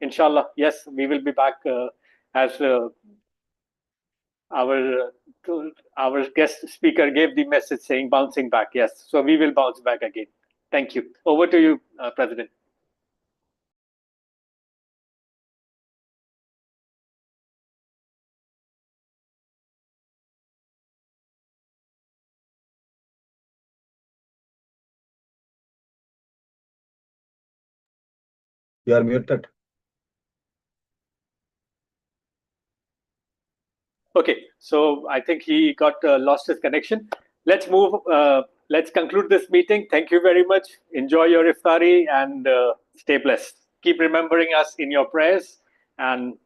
inshallah, yes, we will be back as our guest speaker gave the message saying bouncing back. Yes, so we will bounce back again. Thank you. Over to you, President. You are muted. Okay, so I think he got lost his connection. Let's move. Let's conclude this meeting. Thank you very much. Enjoy your iftari and stay blessed. Keep remembering us in your prayers and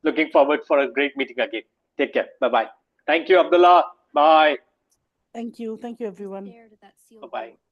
looking forward for a great meeting again. Take care. Bye-bye. Thank you, Abdullah. Bye. Thank you. Thank you, everyone. Bye-bye.